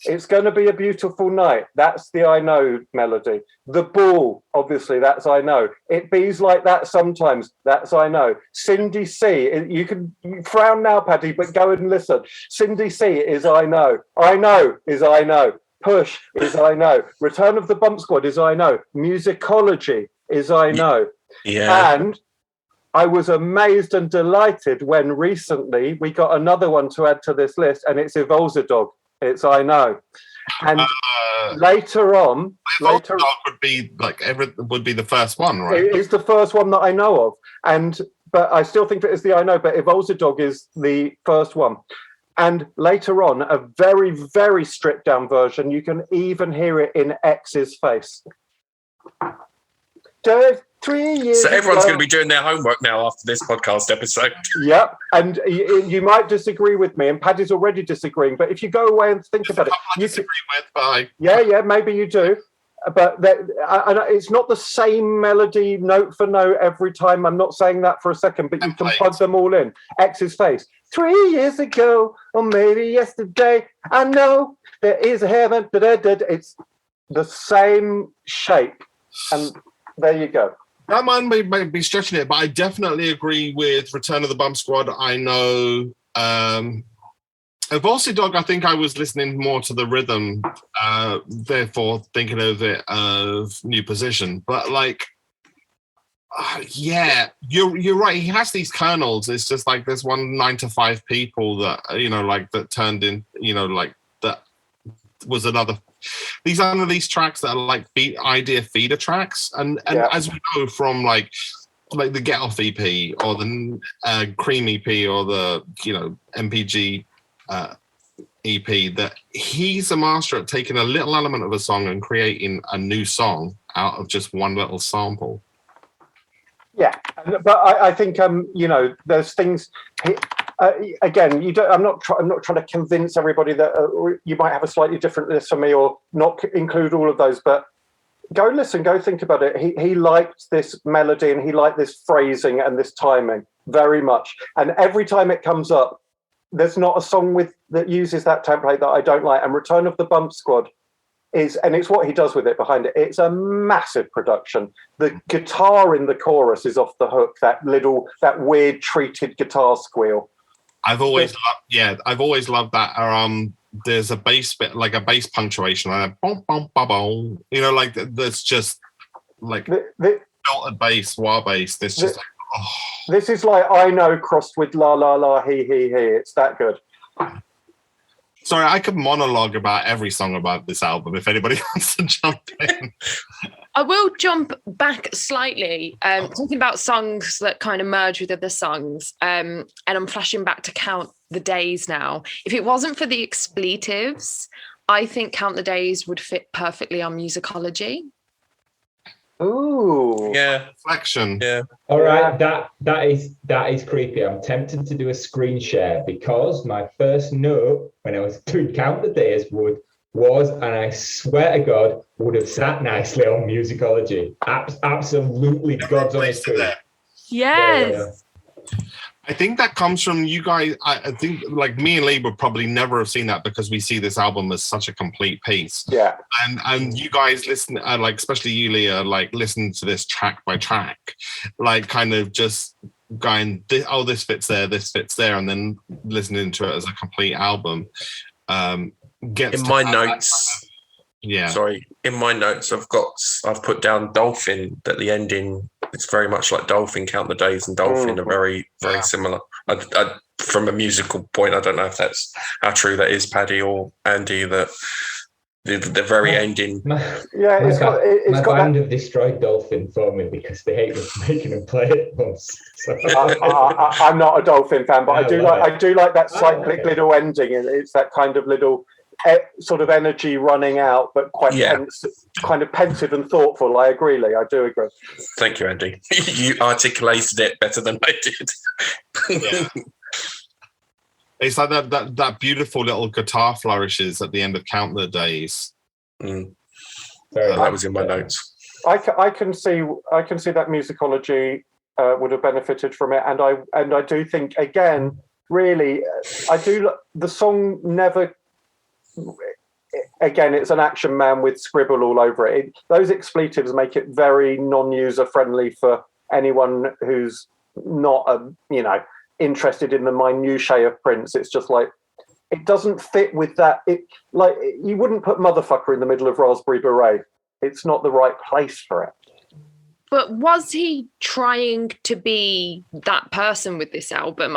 It's Gonna Be a Beautiful Night. That's the I Know melody. The Ball, obviously, that's I Know. It Bees Like That Sometimes. That's I Know. Cindy C. You can frown now, Paddy, but go and listen. Cindy C. is I Know. I Know is I Know. Push is I Know. Return of the Bump Squad is I Know. Musicology is I Know. Yeah. And I was amazed and delighted when recently we got another one to add to this list, and it's Dog. It's I Know. And later on, would be the first one, right? It is the first one that I know of, but I still think that is the I Know. But Dog is the first one. And later on, a very, very stripped down version. You can even hear it in X's face. 3 years So everyone's ago, going to be doing their homework now after this podcast episode. Yep, and you might disagree with me, and Paddy's already disagreeing. But if you go away and think about it, you disagree with. Bye. Yeah, maybe you do. But it's not the same melody note for note every time. I'm not saying that for a second, but you can plug them all in. X's face. 3 years ago, or maybe yesterday, I know there is a heaven. It's the same shape, and there you go. That might be stretching it, but I definitely agree with Return of the Bump Squad. I Know. Dog, I think I was listening more to the rhythm, therefore thinking of it of New Position. But you're right. He has these kernels. It's just like there's 9 to 5 people that that turned in. That was another. These are these tracks that are idea feeder tracks, and as we know from like the Get Off EP or the Cream EP or the NPG EP, that he's a master at taking a little element of a song and creating a new song out of just one little sample. Yeah, but I think there's things. Again, I'm not trying to convince everybody that you might have a slightly different list for me or not include all of those. But go listen, go think about it. He liked this melody and he liked this phrasing and this timing very much. And every time it comes up, there's not a song that uses that template that I don't like. And Return of the Bump Squad and it's what he does with it behind it. It's a massive production. The guitar in the chorus is off the hook. That weird treated guitar squeal. I've always loved that. There's a bass bit, like a bass punctuation, like boom, boom, boom, boom. That's just like filtered bass, wah bass. This is like I Know crossed with la la la he. It's that good. Sorry, I could monologue about every song about this album if anybody wants to jump in. I will jump back slightly, talking about songs that kind of merge with other songs. And I'm flashing back to Count the Days now. If it wasn't for the expletives, I think Count the Days would fit perfectly on Musicology. Ooh. Yeah. Reflection. Yeah. All right, that is creepy. I'm tempted to do a screen share because my first note when I was doing Count the Days was, and I swear to God, would have sat nicely on Musicology. Absolutely, God's honest truth. Yes. I think that comes from you guys. I think like me and Lee would probably never have seen that because we see this album as such a complete piece. Yeah. And you guys listen, like especially you, Leah, like listen to this track by track, like kind of just going, this fits there, this fits there, and then listening to it as a complete album. In my notes, in my notes, I've put down Dolphin, that the ending, it's very much like Dolphin. Count the Days and Dolphin are very, very similar. From a musical point, I don't know if that's how true that is, Paddy or Andy, that the very ending. My band have destroyed Dolphin for me because they hate making them play it once. So. I'm not a Dolphin fan, but I do like that cyclic little ending, and it's that kind of little sort of energy running out, but quite kind of pensive and thoughtful. I agree, Lee. I do agree. Thank you, Andy. You articulated it better than I did. Yeah. It's like that beautiful little guitar flourishes at the end of Count the Days. That was in my notes. I can see that Musicology would have benefited from it, and I do think again, really, the song never. Again, it's an Action Man with scribble all over it. Those expletives make it very non-user friendly for anyone who's not interested in the minutiae of Prince. It's just like it doesn't fit with that. Like you wouldn't put motherfucker in the middle of Raspberry Beret. It's not the right place for it. But was he trying to be that person with this album?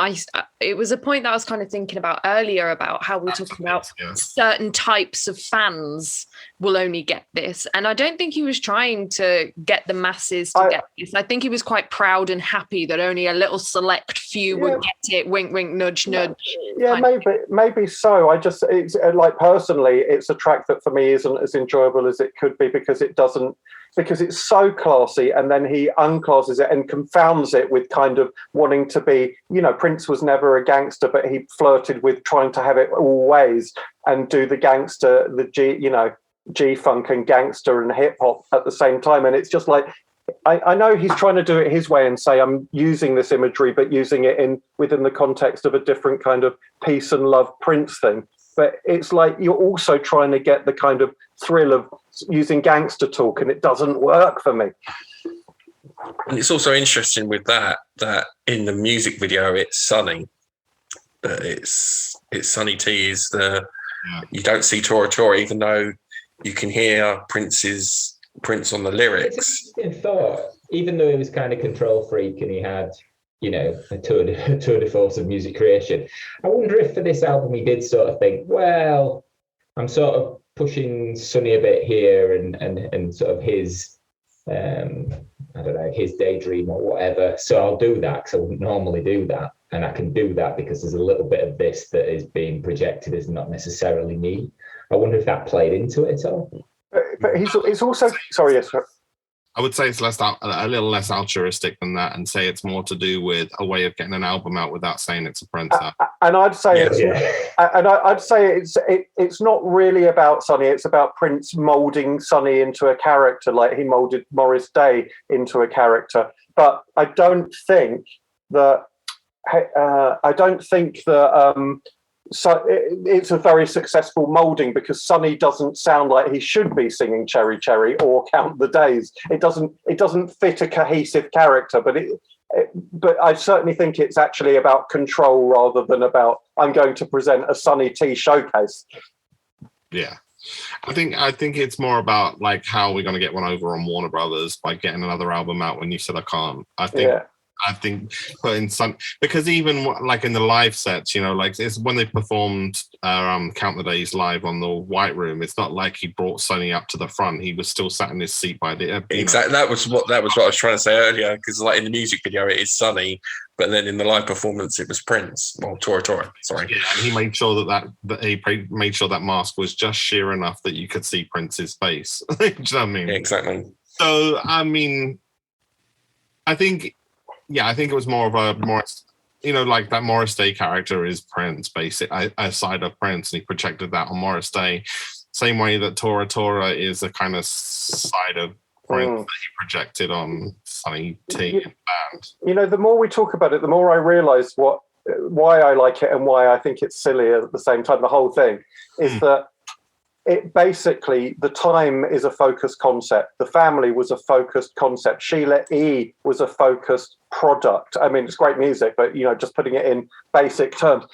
It was a point that I was kind of thinking about earlier about how we're talking about certain types of fans will only get this. And I don't think he was trying to get the masses to get this. I think he was quite proud and happy that only a little select few would get it. Wink, wink, nudge, nudge. Yeah, maybe so. It's like personally, it's a track that for me isn't as enjoyable as it could be because it's so classy, and then he unclasses it and confounds it with kind of wanting to be, Prince was never a gangster, but he flirted with trying to have it all ways and do the gangster, the G-funk and gangster and hip hop at the same time. And it's just like, I know he's trying to do it his way and say, I'm using this imagery, but using it within the context of a different kind of peace and love Prince thing. But it's like you're also trying to get the kind of thrill of using gangster talk, and it doesn't work for me. And it's also interesting with that in the music video, it's Sonny. That it's Sonny T is you don't see Tora Tora, even though you can hear Prince on the lyrics. It's an interesting thought, even though he was kind of control freak and he had, a tour de force of music creation. I wonder if for this album he did sort of think, well, I'm sort of pushing Sonny a bit here and sort of his, his daydream or whatever. So I'll do that because I wouldn't normally do that. And I can do that because there's a little bit of this that is being projected as not necessarily me. I wonder if that played into it at all. But he's also, sorry, yes, sir. I would say it's a little less altruistic than that, and say it's more to do with a way of getting an album out without saying it's a Prince album. And I'd say it's not really about Sonny. It's about Prince molding Sonny into a character, like he molded Morris Day into a character. But I don't think that. So it's a very successful moulding because Sonny doesn't sound like he should be singing Cherry Cherry or Count the Days. It doesn't fit a cohesive character, but I certainly think it's actually about control rather than about I'm going to present a Sonny T showcase. Yeah. I think it's more about like how we're going to get one over on Warner Brothers by getting another album out when you said I can't. I think I think putting some, because even like in the live sets, you know, like it's when they performed Count the Days live on the White Room, it's not like he brought Sonny up to the front. He was still sat in his seat by the exactly. That was what I was trying to say earlier, because like in the music video it is Sonny, but then in the live performance it was Prince. Well, Tora, sorry. Yeah, and he made sure that he made sure that mask was just sheer enough that you could see Prince's face. Do you know what I mean? Yeah, exactly. So I mean, I think it was more of a Morris, you know, like that Morris Day character is Prince, basically, a side of Prince, and he projected that on Morris Day. Same way that Tora is a kind of side of Prince that he projected on Sonny T and band. You know, the more we talk about it, the more I realise why I like it and why I think it's silly at the same time. The whole thing is that it basically, the time is a focused concept. The family was a focused concept. Sheila E. was a focused product. I mean, it's great music, but, you know, just putting it in basic terms.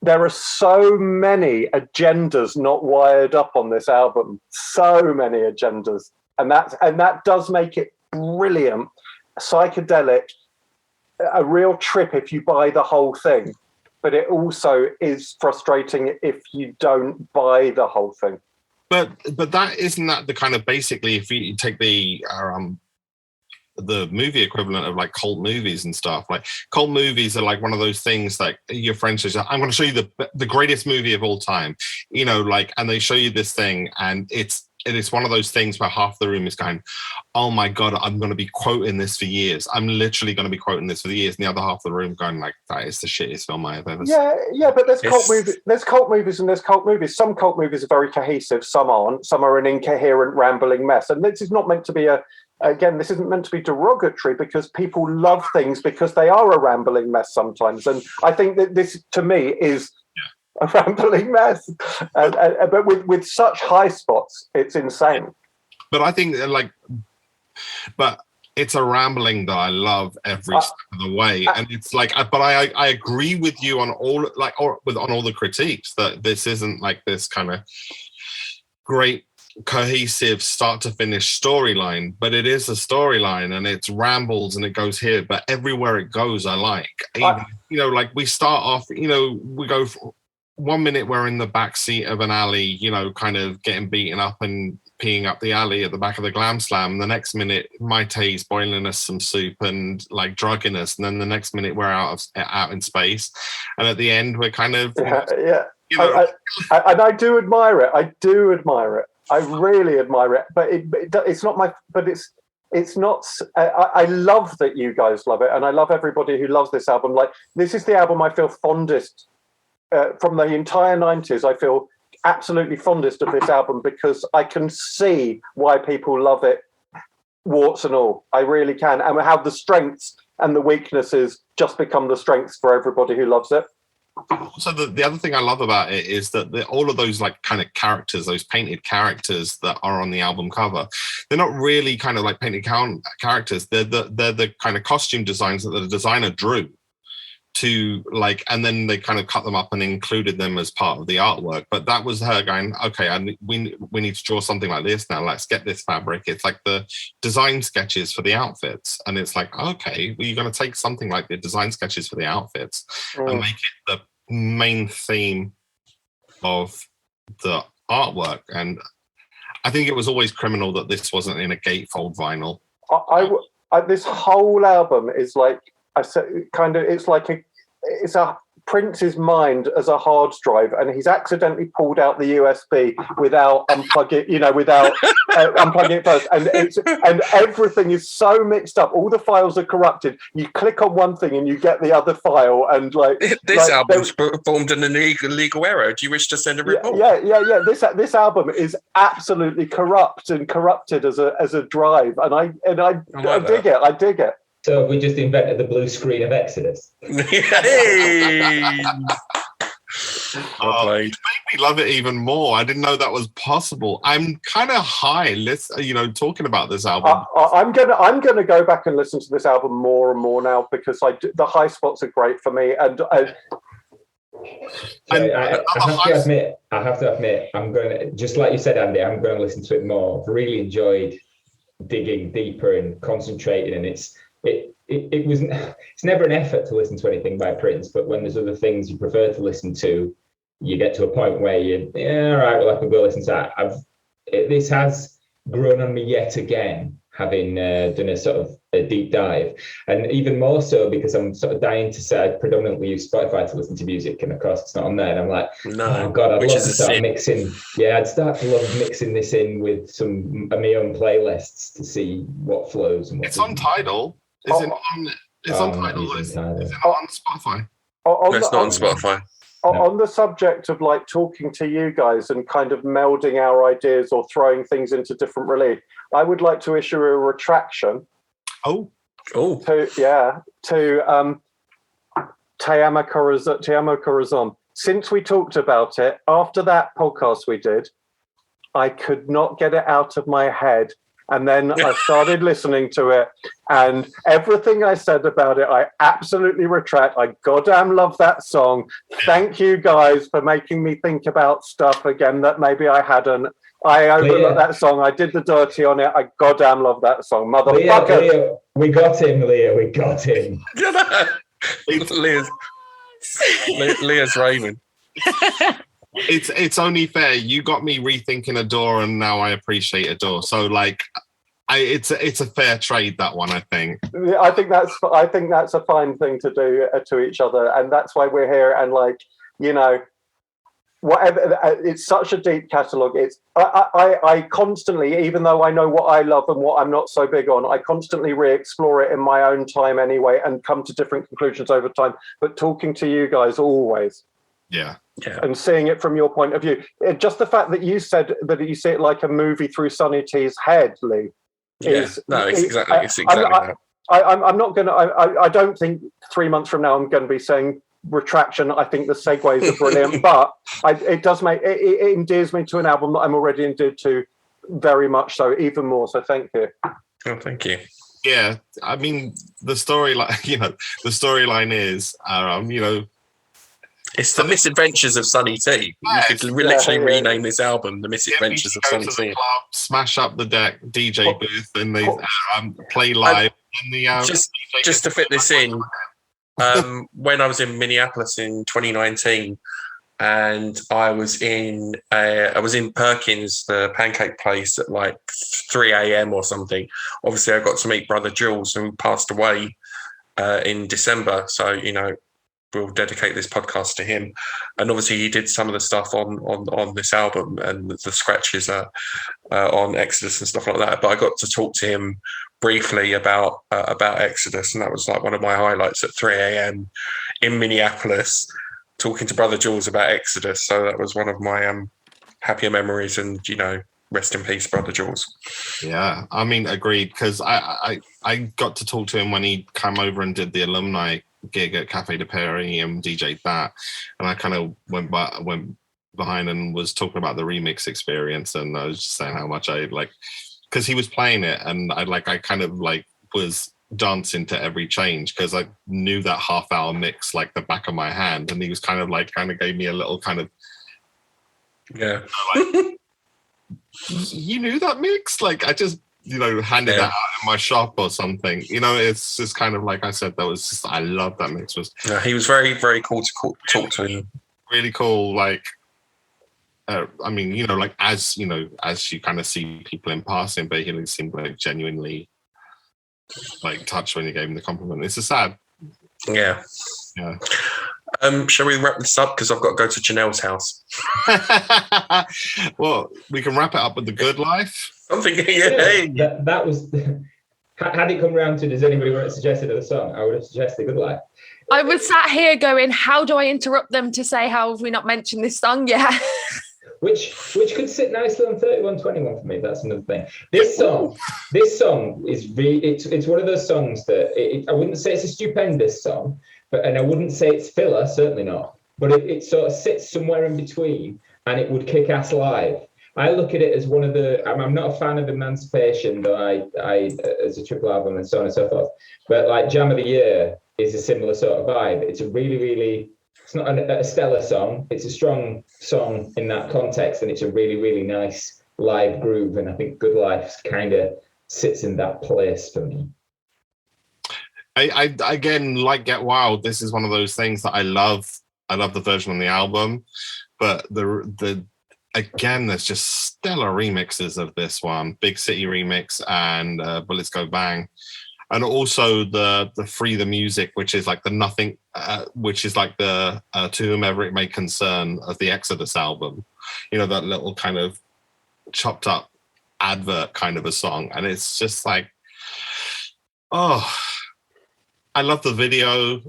There are so many agendas not wired up on this album. So many agendas. And that does make it brilliant, psychedelic, a real trip if you buy the whole thing. But it also is frustrating if you don't buy the whole thing. But that isn't that the kind of, basically, if you take the movie equivalent of like cult movies and stuff, like cult movies are like one of those things like your friend says, I'm going to show you the greatest movie of all time, you know, like, and they show you this thing and it's one of those things where half the room is going, oh my God, I'm going to be quoting this for years. I'm literally going to be quoting this for years. And the other half of the room going like, that is the shittest film I have ever seen. Yeah, but there's cult movies. There's cult movies and there's cult movies. Some cult movies are very cohesive. Some aren't. Some are an incoherent, rambling mess. And this is not meant to be this isn't meant to be derogatory, because people love things because they are a rambling mess sometimes. And I think that this, to me, is a rambling mess, but with such high spots, it's insane. But I think but it's a rambling that I love every step of the way, and it's like, but I agree with you on all on all the critiques that this isn't like this kind of great cohesive start to finish storyline, but it is a storyline and it's rambles and it goes here, but everywhere it goes I like. Even, you know, like we start off, you know, we go for 1 minute we're in the back seat of an alley, you know, kind of getting beaten up and peeing up the alley at the back of the Glam Slam. The next minute Maite's boiling us some soup and like drugging us, and then the next minute we're out in space, and at the end we're kind of you know, and I do admire it. I really admire it, but it's not my. But it's not. I love that you guys love it, and I love everybody who loves this album. Like, this is the album I feel fondest from the entire 90s. I feel absolutely fondest of this album because I can see why people love it, warts and all. I really can, and how the strengths and the weaknesses just become the strengths for everybody who loves it. So the other thing I love about it is that all of those like kind of characters, those painted characters that are on the album cover, they're not really kind of like painted characters. They're the kind of costume designs that the designer drew to like, and then they kind of cut them up and included them as part of the artwork. But that was her going, okay, we need to draw something like this now. Let's get this fabric. It's like the design sketches for the outfits, and it's like, okay, well, you're going to take something like the design sketches for the outfits and make it the main theme of the artwork. And I think it was always criminal that this wasn't in a gatefold vinyl. This whole album is like, I said, kind of, it's a Prince's mind as a hard drive, and he's accidentally pulled out the USB without unplugging, without unplugging it first, and everything is so mixed up. All the files are corrupted. You click on one thing and you get the other file, and this album's performed in an illegal error. Do you wish to send a report? Yeah. This album is absolutely corrupt and corrupted as a drive, and I dig it. I dig it. So we just invented the blue screen of Exodus. Hey! It made me love it even more. I didn't know that was possible. I'm kind of high, talking about this album. I'm gonna go back and listen to this album more and more now, because the high spots are great for me. And I have to admit, I'm going to, just like you said, Andy, I'm going to listen to it more. I've really enjoyed digging deeper and concentrating, and it's never an effort to listen to anything by Prince, but when there's other things you prefer to listen to, you get to a point where all right, well, I could go listen to that. This has grown on me yet again, having done a sort of a deep dive, and even more so because I'm sort of dying to say I predominantly use Spotify to listen to music, and of course it's not on there, and I'm like, oh God, I'd love to start mixing. Yeah, I'd start to love mixing this in with some of my own playlists to see what flows. And what it's on Tidal. Is it on? It's on Tidal. Is it on Spotify? No, it's not on Spotify. On the subject of like talking to you guys and kind of melding our ideas or throwing things into different relief, I would like to issue a retraction. To Te Amo Corazon. Since we talked about it, after that podcast we did, I could not get it out of my head. And then I started listening to it, and everything I said about it, I absolutely retract. I goddamn love that song. Thank you guys for making me think about stuff again that maybe I hadn't. I overlooked that song. I did the dirty on it. I goddamn love that song. Motherfucker. Leah, we got him, Leah. We got him. Leah's raving. It's only fair. You got me rethinking Adore, and now I appreciate Adore. So like, it's a fair trade, that one. I think. I think that's a fine thing to do to each other, and that's why we're here. And like, you know, whatever. It's such a deep catalogue. It's I constantly, even though I know what I love and what I'm not so big on, I constantly re-explore it in my own time anyway, and come to different conclusions over time. But talking to you guys always. Yeah. And seeing it from your point of view, just the fact that you said that you see it like a movie through Sonny T's head, Lee. It's exactly that. I'm not going to. I don't think 3 months from now I'm going to be saying retraction. I think the segues are brilliant, but it does make it endears me to an album that I'm already endeared to, very much so, even more. So thank you. Oh, thank you. Yeah, I mean the storyline is, it's the misadventures of Sonny T. You could literally rename this album "The Misadventures of Sonny T." Smash up the deck, DJ booth, and they play live. Just to fit this in, when I was in Minneapolis in 2019, and I was in Perkins, the pancake place, at like 3 a.m. or something. Obviously, I got to meet Brother Jules, who passed away in December. So we'll dedicate this podcast to him. And obviously he did some of the stuff on this album, and the scratches on Exodus and stuff like that. But I got to talk to him briefly about Exodus, and that was like one of my highlights at 3 a.m. in Minneapolis, talking to Brother Jules about Exodus. So that was one of my happier memories, and rest in peace, Brother Jules. Yeah, I mean, agreed, because I got to talk to him when he came over and did the alumni gig at Cafe de Paris and DJ'd that, and I kind of went behind and was talking about the remix experience, and I was just saying how much I like, because he was playing it, and I kind of like was dancing to every change, because I knew that half-hour mix like the back of my hand, and he was kind of gave me a little kind of you knew that mix, like I just handed that out in my shop or something. It's just kind of like I said, that was just, I love that mix. He was very, very cool to talk to him. Really cool. Like, I mean, as you kind of see people in passing, but he seemed like genuinely like touched when you gave him the compliment. It's just sad. Yeah. Shall we wrap this up? Because I've got to go to Janelle's house. Well, we can wrap it up with The Good Life. That was. Had it come round to, does anybody want to suggest another song? I would have suggested Good Life. I was sat here going, how do I interrupt them to say, how have we not mentioned this song yet? Which could sit nicely on 3121 for me. That's another thing. This song is really, it's one of those songs that I wouldn't say it's a stupendous song, and I wouldn't say it's filler, certainly not. But it sort of sits somewhere in between, and it would kick ass live. I look at it as one of the. I'm not a fan of Emancipation, though I as a triple album and so on and so forth. But like Jam of the Year is a similar sort of vibe. It's a really, really. It's not a stellar song. It's a strong song in that context, and it's a really, really nice live groove. And I think Good Life kind of sits in that place for me. I again, like Get Wild, this is one of those things that I love. I love the version on the album, but again, there's just stellar remixes of this one. Big City remix and Bullets Go Bang. And also the Free the Music, which is like the nothing, which is like the To Whomever It May Concern of the Exodus album. You know, that little kind of chopped up advert kind of a song. And it's just like, oh, I love the video.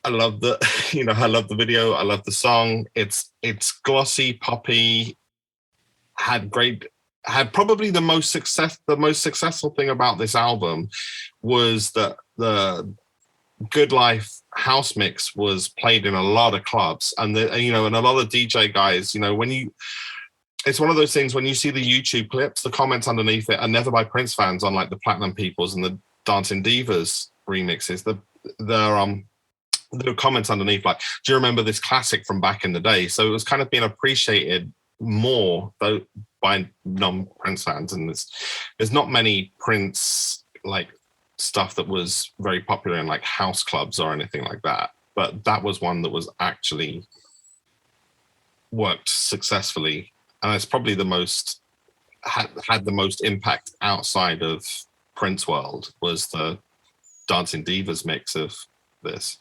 I love the video. I love the song. It's glossy, poppy. Had probably the most successful thing about this album was that the Good Life house mix was played in a lot of clubs, and and a lot of DJ guys. It's one of those things when you see the YouTube clips, the comments underneath it are never by Prince fans, unlike the Platinum Peoples and the Dancing Divas remixes. The comments underneath, like, do you remember this classic from back in the day? So it was kind of being appreciated more though by non-Prince fans, and there's not many Prince like stuff that was very popular in like house clubs or anything like that. But that was one that was actually worked successfully, and it's probably the most had the most impact outside of Prince world was the Dancing Divas mix of this.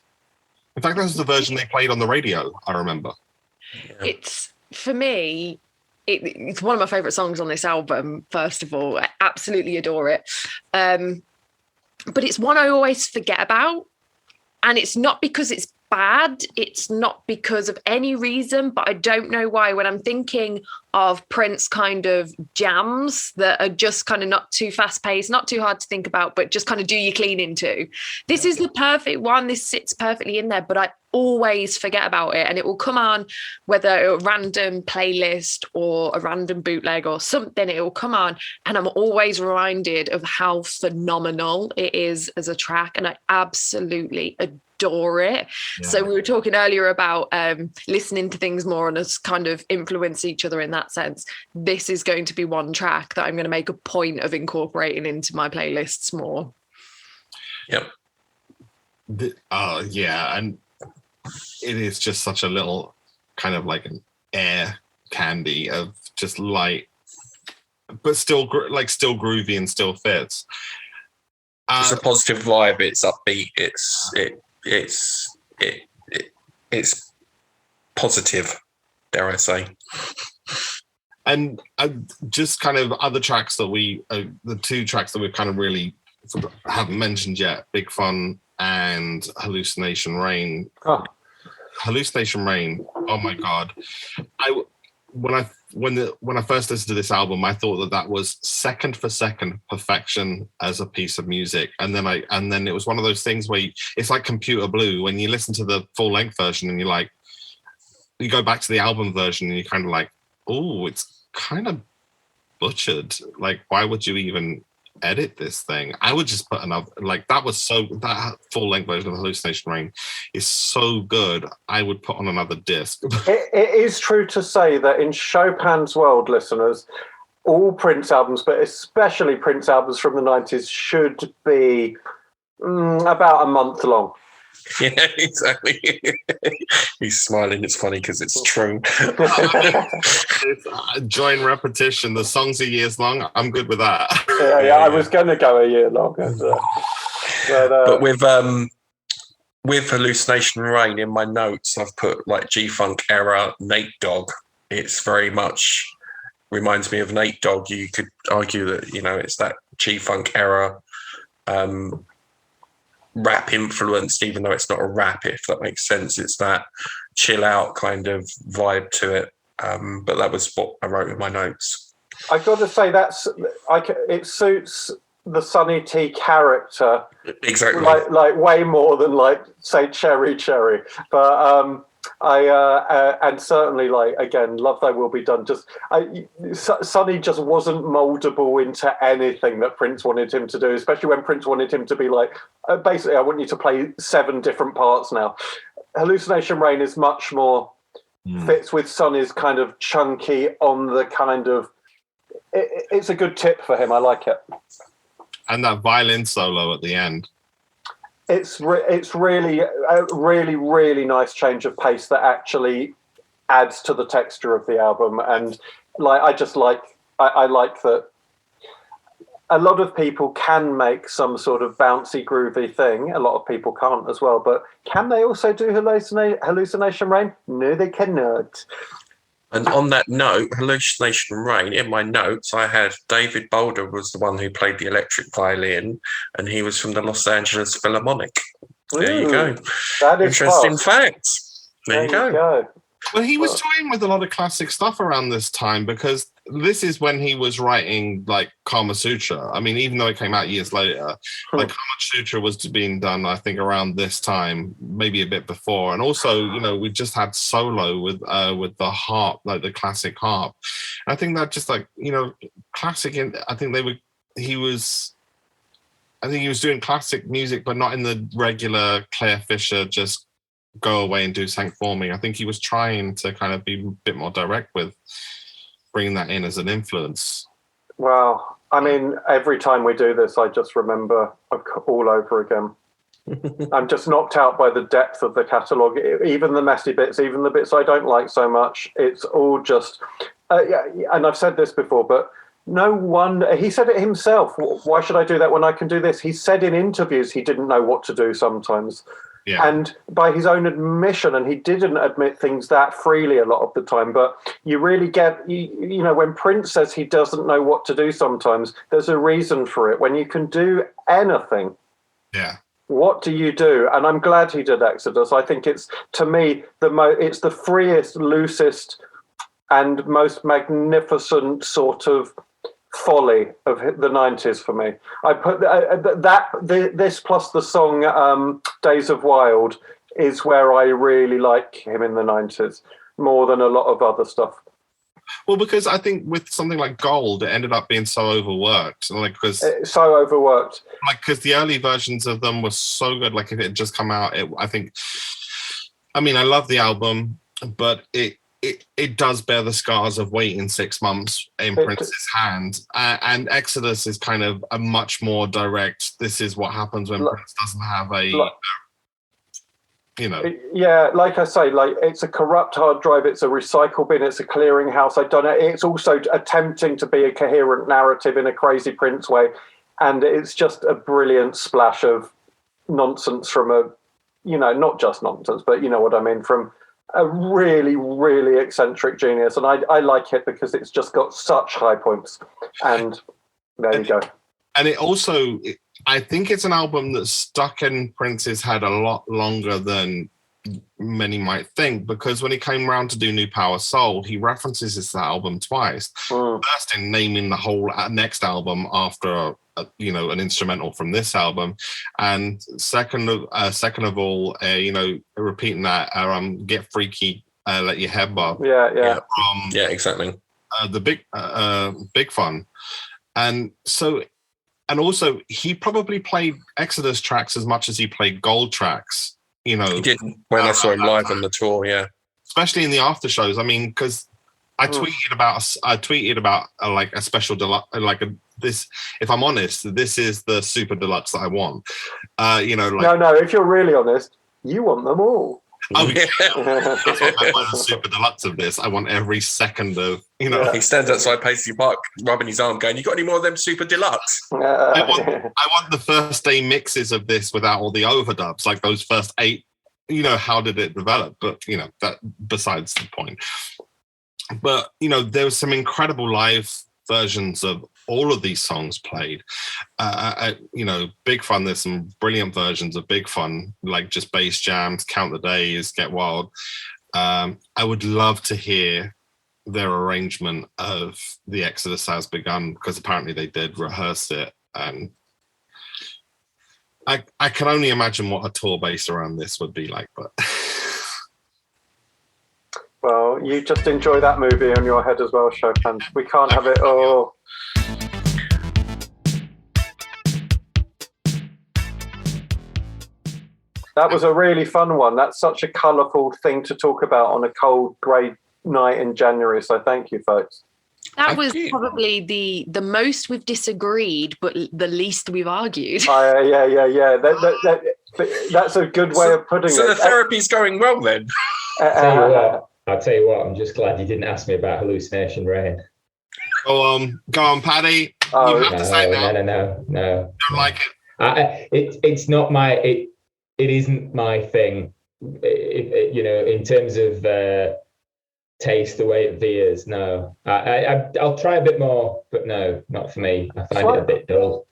In fact, that was the version they played on the radio, I remember. It's, for me, it's one of my favourite songs on this album, first of all. I absolutely adore it. But it's one I always forget about. And it's not because it's bad. It's not because of any reason, but I don't know why. When I'm thinking of Prince kind of jams that are just kind of not too fast paced, not too hard to think about, but just kind of do your cleaning to. This is the perfect one. This sits perfectly in there, but I always forget about it. And it will come on, whether a random playlist or a random bootleg or something, it will come on. And I'm always reminded of how phenomenal it is as a track. And I absolutely adore it. Yeah. So we were talking earlier about listening to things more and us kind of influence each other in that sense. This is going to be one track that I'm going to make a point of incorporating into my playlists more. Yep. Yeah, and it is just such a little kind of like an air candy of just light, but still still groovy and still fits. It's a positive vibe. It's upbeat. It's positive, dare I say. And just kind of other tracks that the two tracks that we've kind of really haven't mentioned yet, Big Fun and Hallucination Rain. Hallucination Rain, oh my God. When I first listened to this album, I thought that was second for second perfection as a piece of music. And then it was one of those things where it's like Computer Blue. When you listen to the full length version and you go back to the album version and you're kind of like, oh, it's kind of butchered. Like, why would you even edit this thing? I would just put another, that full length version of Hallucination Rain is so good, I would put on another disc. It is true to say that in Chopin's world, listeners, all Prince albums, but especially Prince albums from the 90s, should be about a month long. Yeah, exactly. He's smiling. It's funny because it's true. Join repetition. The songs are years long. I'm good with that. Yeah. I was going to go a year long. But with Hallucination Rain, in my notes, I've put like G-Funk era Nate Dogg. It's very much reminds me of Nate Dogg. You could argue that, it's that G-Funk era rap influenced, even though it's not a rap, if that makes sense. It's that chill out kind of vibe to it. But that was what I wrote in my notes. I've got to say it suits the Sonny T character exactly, like way more than say Cherry. But and certainly again, Love Thy Will Be Done. Sonny just wasn't moldable into anything that Prince wanted him to do, especially when Prince wanted him to be basically, I want you to play 7 different parts now. Hallucination Rain is much more fits with Sonny's kind of chunky on the kind of. It's a good tip for him. I like it. And that violin solo at the end. It's really a really nice change of pace that actually adds to the texture of the album. And like I like that a lot of people can make some sort of bouncy, groovy thing. A lot of people can't as well. But can they also do Hallucination Rain? No, they cannot. And on that note, Hallucination Rain, in my notes, I had David Boulder was the one who played the electric violin, and he was from the Los Angeles Philharmonic. There you go. That is interesting fact. There you go. Well, he was toying with a lot of classic stuff around this time, because this is when he was writing like Kama Sutra. I mean, even though it came out years later, like Kama Sutra was being done, I think, around this time, maybe a bit before. And also, you know, we just had solo with the harp, like the classic harp. And I think that just like, you know, classic. I think he was doing classic music, but not in the regular Claire Fisher just go away and do something for me. I think he was trying to kind of be a bit more direct with bringing that in as an influence. Well, I mean, every time we do this, I just remember all over again. I'm just knocked out by the depth of the catalogue, even the messy bits, even the bits I don't like so much. It's all just, and I've said this before, but no wonder, he said it himself, why should I do that when I can do this? He said in interviews he didn't know what to do sometimes. Yeah. And by his own admission, and he didn't admit things that freely a lot of the time, but you really get, you know, when Prince says he doesn't know what to do sometimes, there's a reason for it. When you can do anything, what do you do? And I'm glad he did Exodus. I think it's, to me, it's the freest, loosest, and most magnificent sort of folly of the 90s for me. I put this plus the song Days of Wild is where I really like him in the 90s more than a lot of other stuff. Well, because I think with something like Gold, it ended up being so overworked, like because the early versions of them were so good. Like if it had just come out, I mean, I love the album, but it does bear the scars of waiting 6 months in Prince's hand. And Exodus is kind of a much more direct, this is what happens when Prince doesn't have a, you know. Yeah, like I say, like it's a corrupt hard drive, it's a recycle bin, it's a clearinghouse. I don't know. It's also attempting to be a coherent narrative in a crazy Prince way. And it's just a brilliant splash of nonsense from a, you know, not just nonsense, but you know what I mean, from a really, really eccentric genius. And I like it because it's just got such high points. And there you go. And it also, I think it's an album that's stuck in Prince's head a lot longer than many might think, because when he came around to do New Power Soul, he references this album twice. First in naming the whole next album after you know, an instrumental from this album, and second of all, you know, repeating that Get Freaky, Let Your Head Bob. Yeah, exactly. The Big Fun. And so, and also he probably played Exodus tracks as much as he played Gold tracks, you know. He did when I saw him live on the tour, especially in the after shows. I mean, because I tweeted about like a special deluxe, like this. If I'm honest, this is the super deluxe that I want. You know, like, no. If you're really honest, you want them all. Oh yeah, that's what I want. The super deluxe of this. I want every second of, you know. He stands outside Paisley Park, rubbing his arm, going, "You got any more of them super deluxe?" I want the first day mixes of this without all the overdubs, like those first 8. You know, how did it develop? But you know, that besides the point. But, you know, there was some incredible live versions of all of these songs played. You know, Big Fun, there's some brilliant versions of Big Fun, like just bass jams, Count the Days, Get Wild. I would love to hear their arrangement of The Exodus Has Begun, because apparently they did rehearse it. And I can only imagine what a tour based around this would be like, but... Well, you just enjoy that movie on your head as well, Chopin. We can't have it all. That was a really fun one. That's such a colourful thing to talk about on a cold, grey night in January. So thank you, folks. That was probably the most we've disagreed, but the least we've argued. Yeah. That's a good way of putting it. So the therapy's going well then. I'll tell you what. I'm just glad you didn't ask me about hallucination rain. Go on, Paddy. You have to say now. No. Don't like it. It's not my. It isn't my thing. In terms of taste, the way it veers. No, I'll try a bit more, but no, not for me. I find it a bit dull.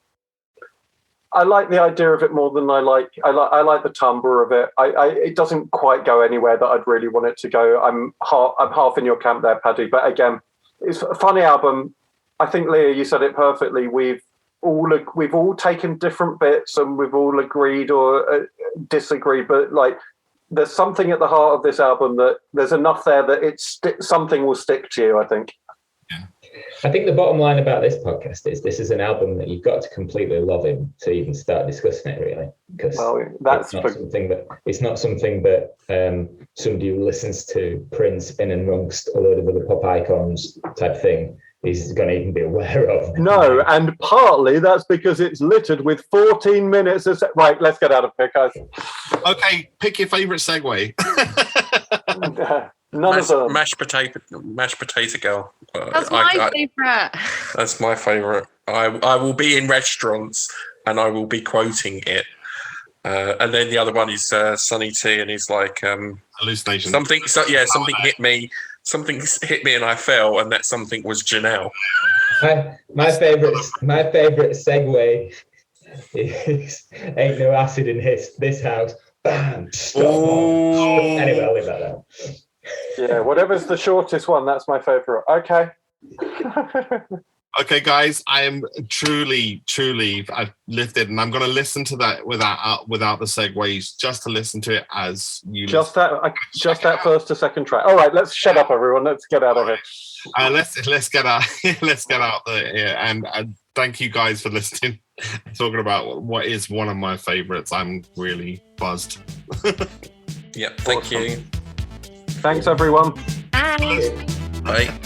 I like the idea of it more than I like the timbre of it. It doesn't quite go anywhere that I'd really want it to go. I'm half in your camp there, Paddy. But again, it's a funny album. I think, Leah, you said it perfectly. We've all taken different bits and we've all agreed or disagreed. But like, there's something at the heart of this album that there's enough there that something will stick to you, I think. I think the bottom line about this podcast is this is an album that you've got to completely love him to even start discussing it, really, because it's not something that somebody who listens to Prince in amongst a load of other pop icons type thing is going to even be aware of. No, and partly that's because it's littered with 14 minutes of... Right, let's get out of here, guys. Okay, pick your favourite segue. None of them. Mashed potato girl. That's my favourite. That's my favourite. I will be in restaurants and I will be quoting it. And then the other one is Sonny T, and he's like hallucination. Something hit me. Something hit me and I fell, and that something was Janelle. My favourite segue is "Ain't no acid in this house." Bam! Anyway, I'll leave that there. Yeah, whatever's the shortest one, that's my favourite. Okay. Okay, guys, I am truly, I've lifted, and I'm going to listen to that without the segues, just to listen to it as you. Just that first to second track. All right, let's shut up, everyone. Let's get out of here. Let's get out. Let's get out there. Yeah, and thank you guys for listening. Talking about what is one of my favourites. I'm really buzzed. Yep. Thank you. Thanks, everyone. Bye. Bye.